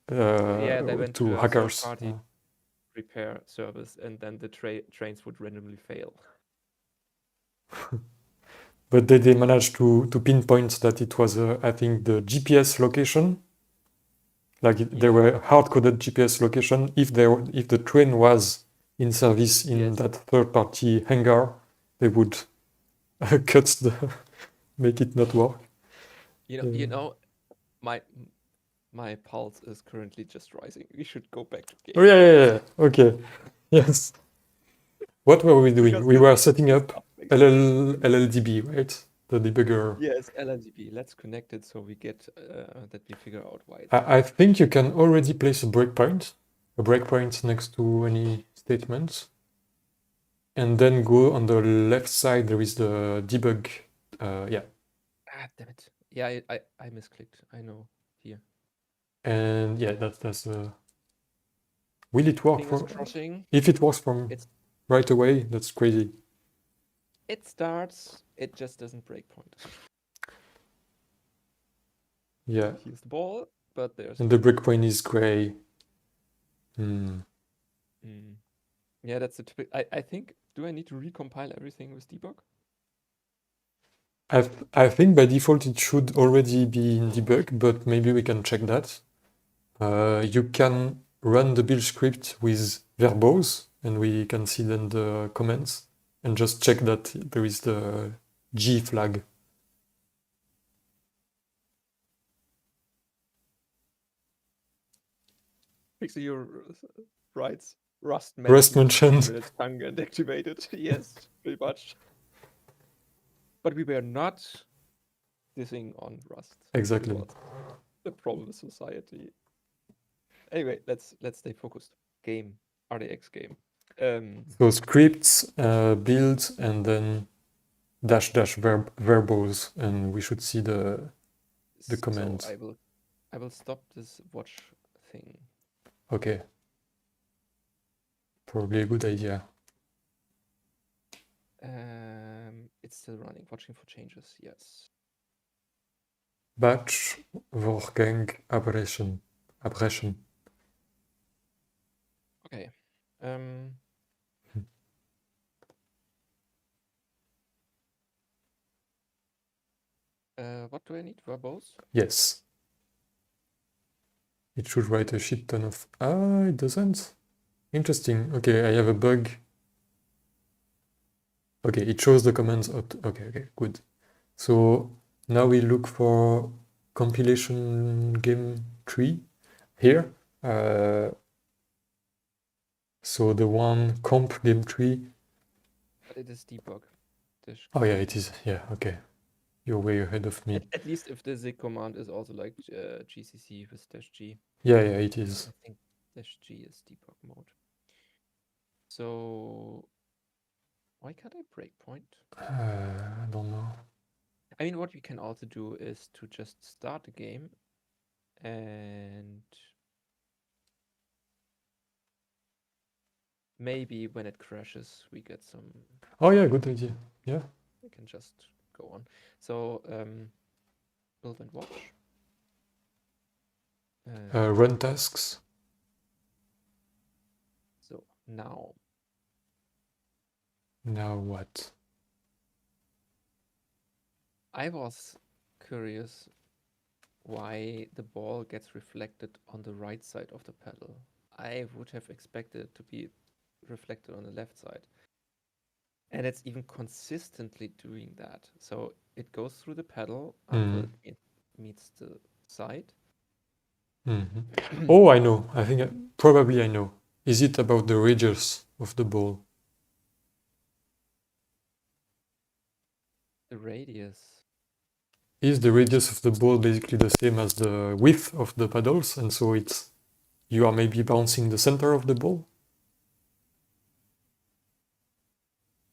they went to hackers. A third-party repair service, and then the trains would randomly fail. But they managed to pinpoint that it was, I think, the GPS location. There were hard-coded GPS location. If the train was in service in that third-party hangar, they would make it not work. You know, my pulse is currently just rising. We should go back to game. Oh yeah. Okay. Yes. What were we doing? We were setting up LLDB, right? The debugger. Yes, LLDB. Let's connect it so we get that we figure out why. I think you can already place a breakpoint next to any statements, and then go on the left side. There is the debug. Yeah. Ah, damn it. Yeah, I misclicked. I know. Here. And yeah, that's will it work Fingers crossing. If it works from right away, that's crazy. It starts, it just doesn't breakpoint. Yeah. Here's the ball, but there's and the breakpoint is gray. Yeah, that's the typical. I think, do I need to recompile everything with debug? I think by default it should already be in debug, but maybe we can check that. You can run the build script with verbose, and we can see then the comments, and just check that there is the G flag. Pixie, you're right. Rust mentioned. Tongue and activated. Yes, pretty much. But we were not dissing on Rust. Exactly. The problem is society. Anyway, let's stay focused. Game, RDX game. So scripts, build, and then -- verbose, and we should see the command. So I will stop this watch thing. Okay. Probably a good idea. It's still running. Watching for changes. Yes. Batch Vorgang aberration. Okay. What do I need? Verbose? Yes. It should write a shit ton of... it doesn't. Interesting. Okay, I have a bug. Okay, it shows the commands. Okay, good. So now we look for compilation game tree here. So the one comp game tree. But it is debug. Oh yeah, it is. Yeah, okay. You're way ahead of me. At least if the zig command is also like GCC with -G. Yeah, it is. I think -G is debug mode. So why can't I breakpoint? I don't know. I mean, what we can also do is to just start the game and maybe when it crashes, we get some... Oh yeah, good idea. Yeah. We can just go on. So, build and watch. Run tasks. So Now, Now what? I was curious why the ball gets reflected on the right side of the pedal. I would have expected it to be reflected on the left side. And it's even consistently doing that. So it goes through the pedal until it meets the side. Oh, I know. I think probably I know. Is it about the radius of the ball? The radius. Is the radius of the ball basically the same as the width of the paddles, and so it's you are maybe bouncing the center of the ball?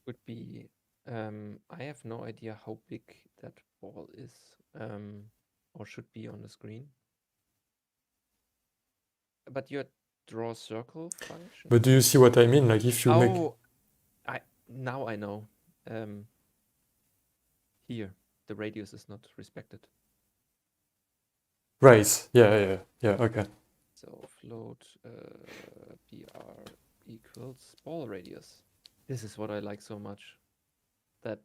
Would be. I have no idea how big that ball is, or should be on the screen. But your draw circle function. But do you see what I mean? Like if you make Now I know. Here the radius is not respected. right, yeah, okay. So float BR equals ball radius. This is what I like so much. That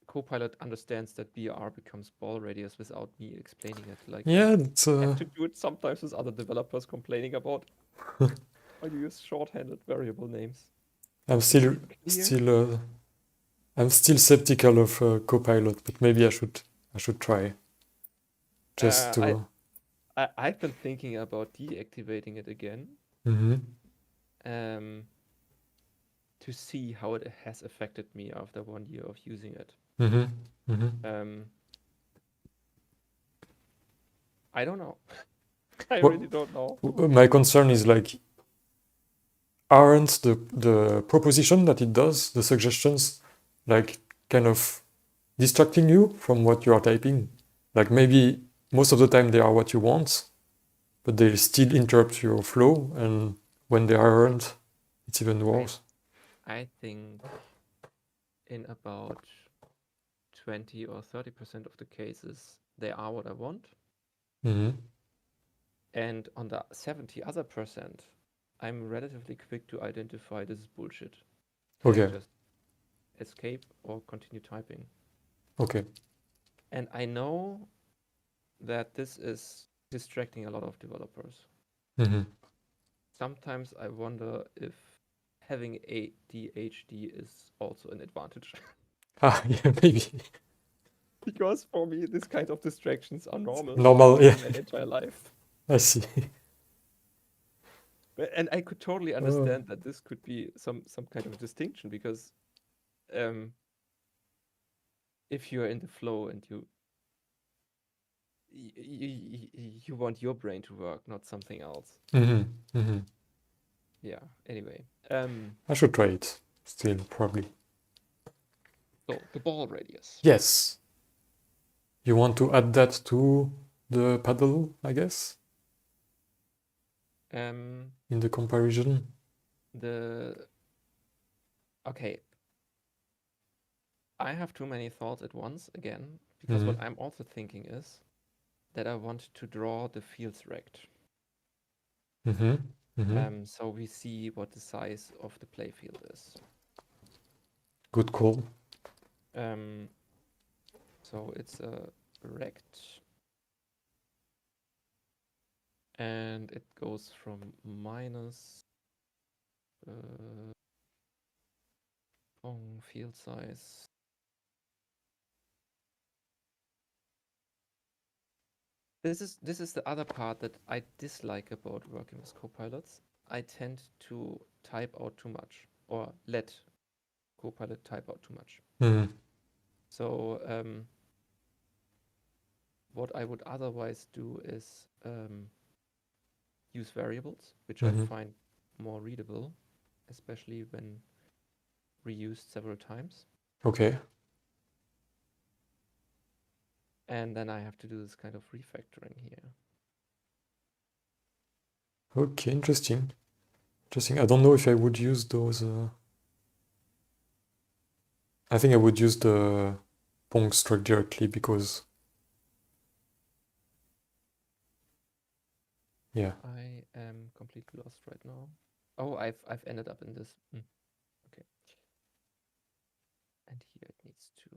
Copilot understands that BR becomes ball radius without me explaining it. Like Yeah, it's I have to do it sometimes with other developers complaining about why you use shorthanded variable names. I'm still I'm still skeptical of Copilot, but maybe I should try just to. I've been thinking about deactivating it again. To see how it has affected me after 1 year of using it. I don't know. I really don't know. My concern is like, aren't the proposition that it does, the suggestions, like kind of distracting you from what you are typing? Like maybe most of the time they are what you want, but they still interrupt your flow, and when they aren't, it's even worse. I think in about 20 or 30% of the cases, they are what I want. And on the 70 other percent, I'm relatively quick to identify this is bullshit. Okay. And just escape or continue typing. Okay. And I know that this is distracting a lot of developers. Sometimes I wonder if having ADHD is also an advantage. Yeah, maybe. Because for me, this kind of distractions are normal. Normal, yeah. In my entire life. I see. And I could totally understand that this could be some kind of distinction, because if you're in the flow and you want your brain to work, not something else. Yeah. Anyway, I should try it still, probably. So the ball radius. Yes. You want to add that to the paddle, I guess? In the comparison? Okay. I have too many thoughts at once again, because what I'm also thinking is that I want to draw the fields rect. So we see what the size of the playfield is. Good call. So it's a rect, and it goes from minus field size. This is the other part that I dislike about working with copilots. I tend to type out too much, or let Copilot type out too much. So what I would otherwise do is use variables, which I find more readable, especially when reused several times. Okay. And then I have to do this kind of refactoring here. Okay, interesting. I don't know if I would use those. I think I would use the Pong struct directly, because yeah. I am completely lost right now. Oh, I've ended up in this. Okay. And here it needs to.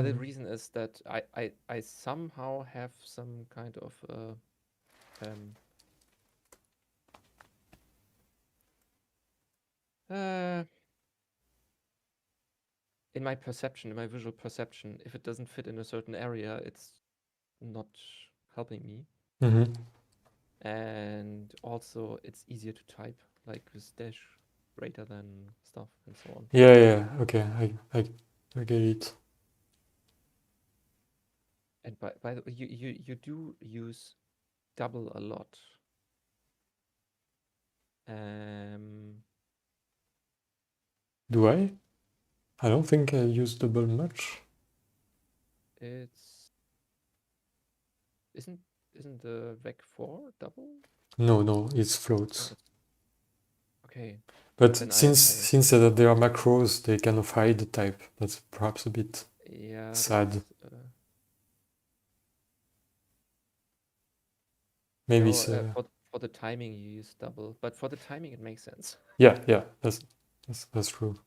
The reason is that I somehow have some kind of in my perception, in my visual perception, if it doesn't fit in a certain area, it's not helping me. And also it's easier to type, like with dash greater than stuff and so on. Yeah. Okay, I get it. And by the way, you do use double a lot. Do I? I don't think I use double much. It's isn't the vec4 double? No, it's floats. Okay. But Then since there are macros, they kind of hide the type. That's perhaps a bit sad. Maybe no, it's for the timing you use double, but for the timing it makes sense. yeah, that's true.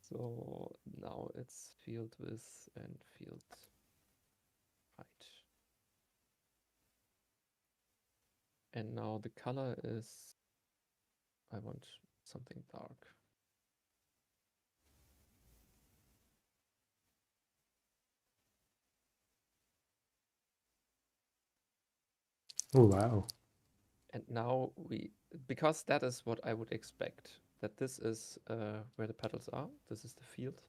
So now it's field width and field height. And now the color is, I want something dark. Oh wow. And now because that is what I would expect, that this is where the petals are, this is the field.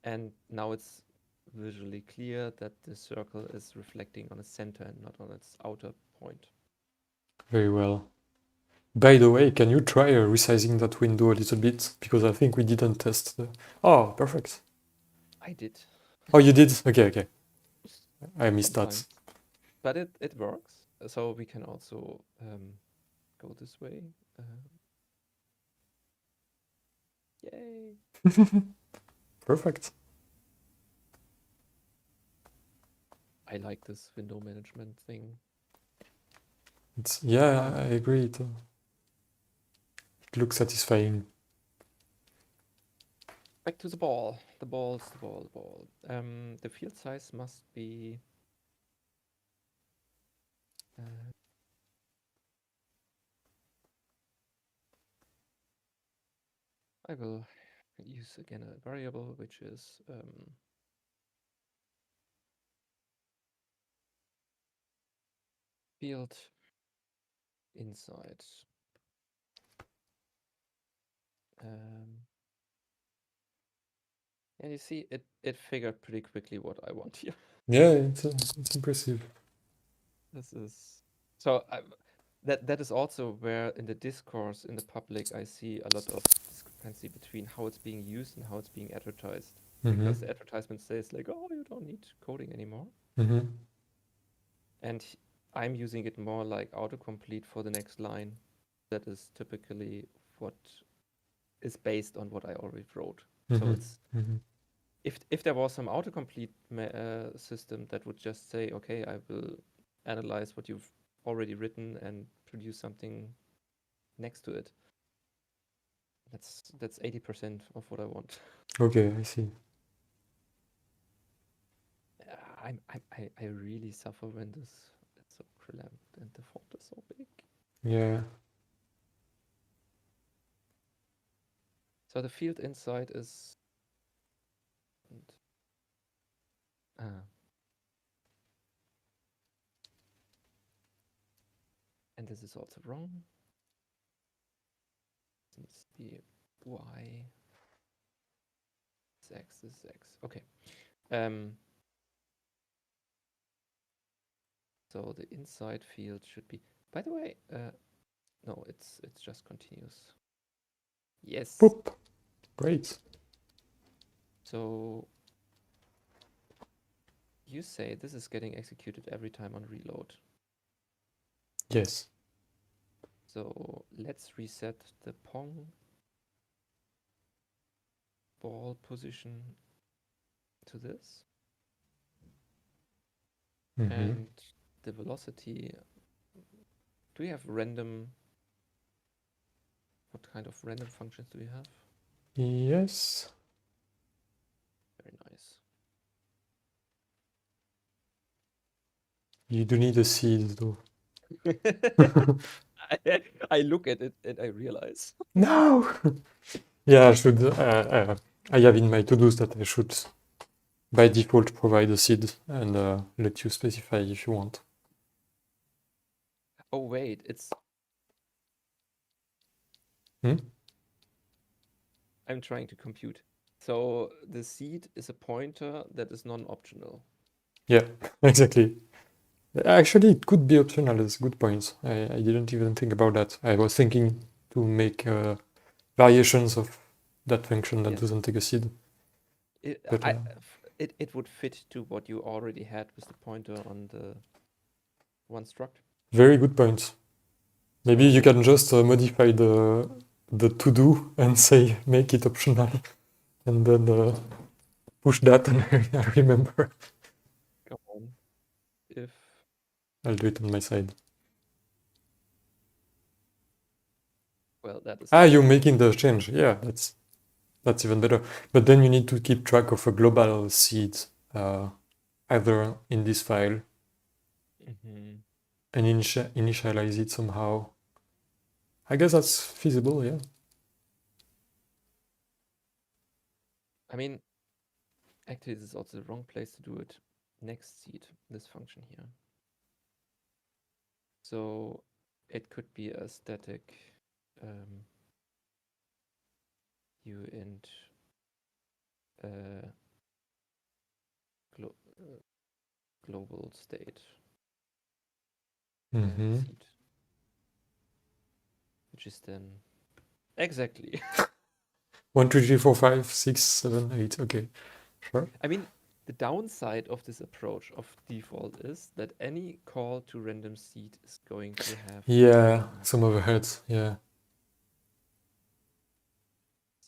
And now it's visually clear that the circle is reflecting on a center and not on its outer point. Very well. By the way, can you try resizing that window a little bit? Because I think we didn't test the... Oh, perfect. I did. Oh, you did? Okay. I missed Sometimes. that. But it works. So we can also go this way. Yay. Perfect. I like this window management thing. Yeah, I agree. It looks satisfying. Back to the ball. The ball. The field size must be I will use again a variable which is field inside. And you see it figured pretty quickly what I want here. Yeah, it's impressive. This is so that is also where in the discourse in the public I see a lot of discrepancy between how it's being used and how it's being advertised. Because the advertisement says like, oh, you don't need coding anymore. And I'm using it more like autocomplete for the next line. That is typically what is based on what I already wrote. So it's if there was some autocomplete system that would just say, okay, I will analyze what you've already written and produce something next to it. That's 80% of what I want. Okay, I see. I really suffer when it's so cramped and the font is so big. Yeah. So the field inside is and this is also wrong. This needs to be y. This is x. Okay. So the inside field should be. By the way, no, it's just continuous. Yes. Boop. Great. So you say this is getting executed every time on reload. Yes. So let's reset the Pong ball position to this. And the velocity Do we have random? What kind of random functions do we have? Yes. Very nice. You do need a seed though. I look at it and I realize. No! Yeah, I should. I have in my to-dos that I should, by default, provide a seed and let you specify if you want. Oh wait, it's. Hmm? I'm trying to compute. So the seed is a pointer that is non-optional. Yeah, exactly. Actually, it could be optional. That's a good point. I didn't even think about that. I was thinking to make variations of that function that Yes. doesn't take a seed. It, But it would fit to what you already had with the pointer on the one struct. very good point. Maybe you So can just modify the to-do and say make it optional, and then push that, and I remember. come on. If I'll do it on my side. well, that is. Ah, you're making the change. Yeah, that's even better. But then you need to keep track of a global seed, either in this file Mhm. and initialize it somehow. I guess that's feasible, yeah. I mean, actually, this is also the wrong place to do it. Next seed, this function here. So it could be a static uint glo global state Mm-hmm. seed, which is then exactly. 1, 2, 3, 4, 5, 6, 7, 8. Okay, sure. I mean, the downside of this approach of default is that any call to random seed is going to have Yeah, some overheads. Yeah,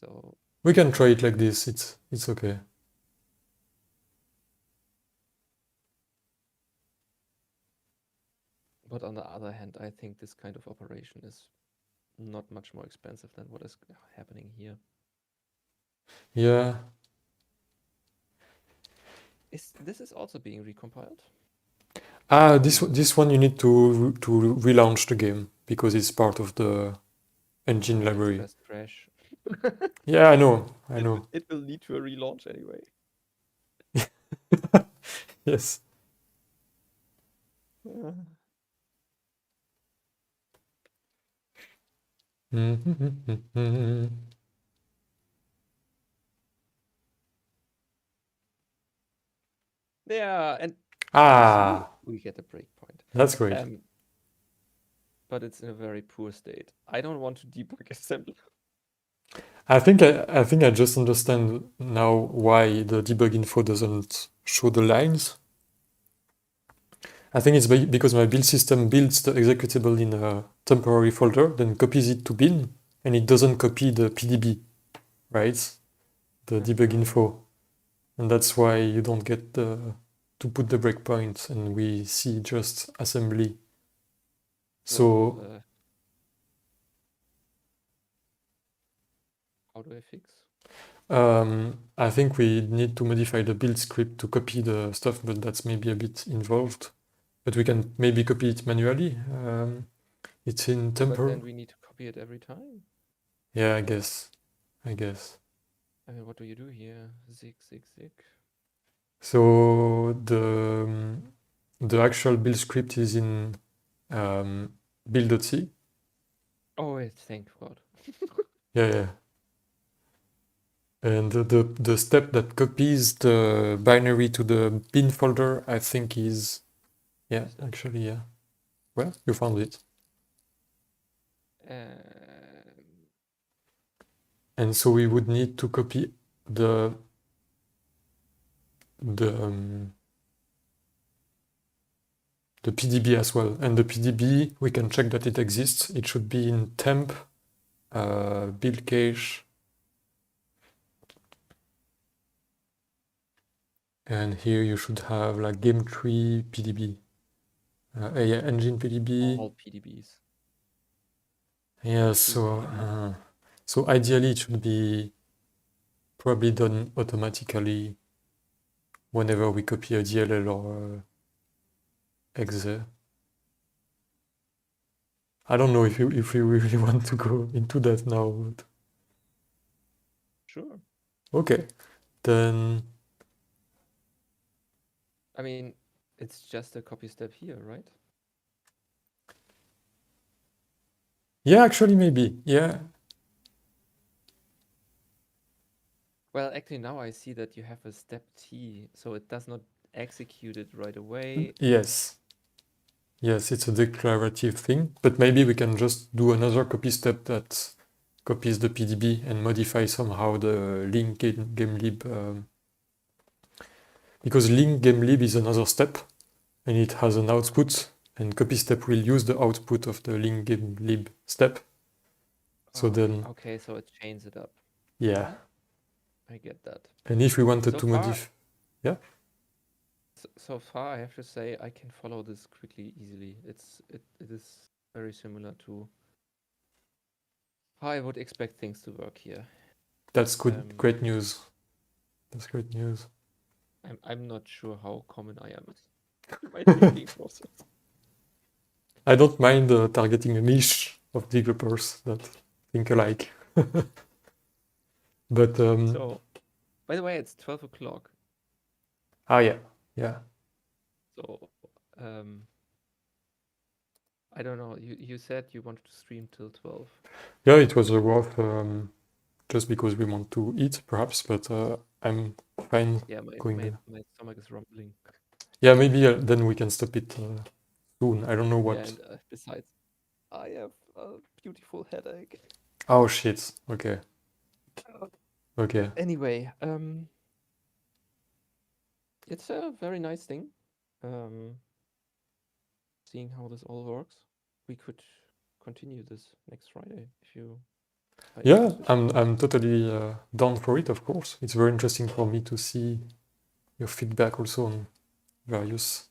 so we can try it like this. It's okay. but on the other hand, I think this kind of operation is not much more expensive than what is happening here. Yeah. This is also being recompiled? Ah, this one you need to relaunch the game because it's part of the engine library. Press crash. Yeah, I know. I know. It will lead to a relaunch anyway. Yes. Yeah, and Ah, we get a breakpoint. that's great. But it's in a very poor state. I don't want to debug assembly. I think I just understand now why the debug info doesn't show the lines. I think it's because my build system builds the executable in a temporary folder, then copies it to bin, and it doesn't copy the PDB, right? The debug info. And that's why you don't get to put the breakpoint, and we see just assembly. So how do I fix? I think we need to modify the build script to copy the stuff, but that's maybe a bit involved. But we can maybe copy it manually. It's in But temper. then we need to copy it every time. Yeah, I guess. I mean, what do you do here? Zig, zig, zig. So the actual build script is in build.c. Oh, wait, thank God. Yeah. And the step that copies the binary to the bin folder, I think is, yeah, actually, yeah. Well, you found it. And so we would need to copy the PDB as well. And the PDB, we can check that it exists. It should be in temp, build cache. And here you should have like game tree PDB. Yeah, engine PDB. All PDBs. Yeah, PDB. so ideally it should be probably done automatically whenever we copy a DLL or exe. I don't know if we really want to go into that now, but Sure. okay. Then I mean, it's just a copy step here, right? yeah, actually maybe. Yeah. Well, actually now I see that you have a step T, so it does not execute it right away. Yes. Yes, it's a declarative thing, but maybe we can just do another copy step that copies the PDB and modify somehow the link gamelib because link gamelib is another step and it has an output, and copy step will use the output of the link gamelib step. So then, okay, so it chains it up. yeah. I get that. And if we wanted So to far, modify, yeah, so far I have to say I can follow this quickly, easily. It is very similar to how I would expect things to work here. that's good. Great news. That's great news. I'm not sure how common I am in my thinking process. I don't mind targeting a niche of developers that think alike. But So, by the way, it's 12 o'clock. yeah, yeah. So, I don't know. You said you wanted to stream till 12. Yeah, it was a rough, just because we want to eat, perhaps. But I'm fine Yeah, going there. my stomach is rumbling. Yeah, maybe then we can stop it soon. I don't know what. Yeah, and besides, I have a beautiful headache. Oh shit. Okay. Okay. Anyway, it's a very nice thing. Seeing how this all works, we could continue this next Friday if you are Yeah, interested. I'm totally down for it. Of course, it's very interesting for me to see your feedback also on various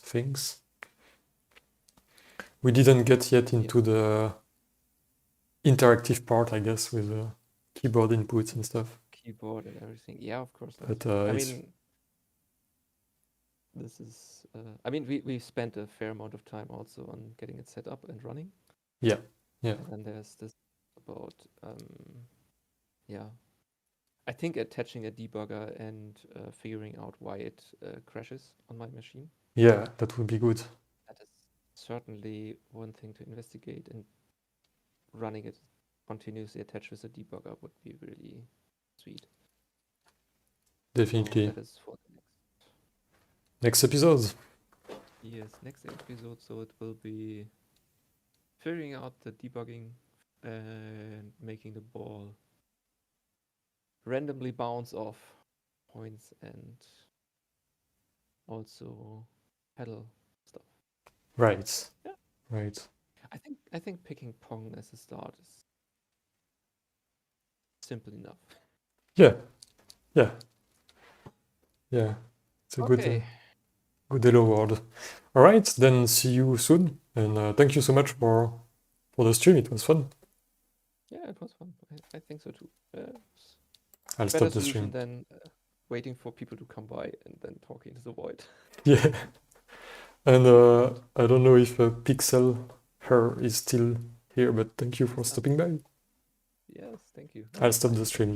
things. We didn't get yet into the interactive part, I guess, with keyboard inputs and stuff. Keyboard and everything. Yeah, of course not. But I mean, this is. I mean, we spent a fair amount of time also on getting it set up and running. yeah. And then there's this about yeah. I think attaching a debugger and figuring out why it crashes on my machine. Yeah, that would be good. That is certainly one thing to investigate, and running it continuously attached with a debugger would be really sweet. Definitely. So that is for the next episode. Yes, next episode. So it will be figuring out the debugging and making the ball randomly bounce off points and also pedal stuff. Right. Yeah. Right. I think picking Pong as a start is simple enough. Yeah. Yeah. Yeah. It's a Okay. good hello word. All right, then see you soon, and thank you so much for the stream. It was fun. Yeah, it was fun. I think so too. I'll Better stop the solution stream. than waiting for people to come by and then talking to the void. Yeah. And I don't know if Pixel her is still here, but thank you for stopping by. Yes, thank you. I'll stop the stream.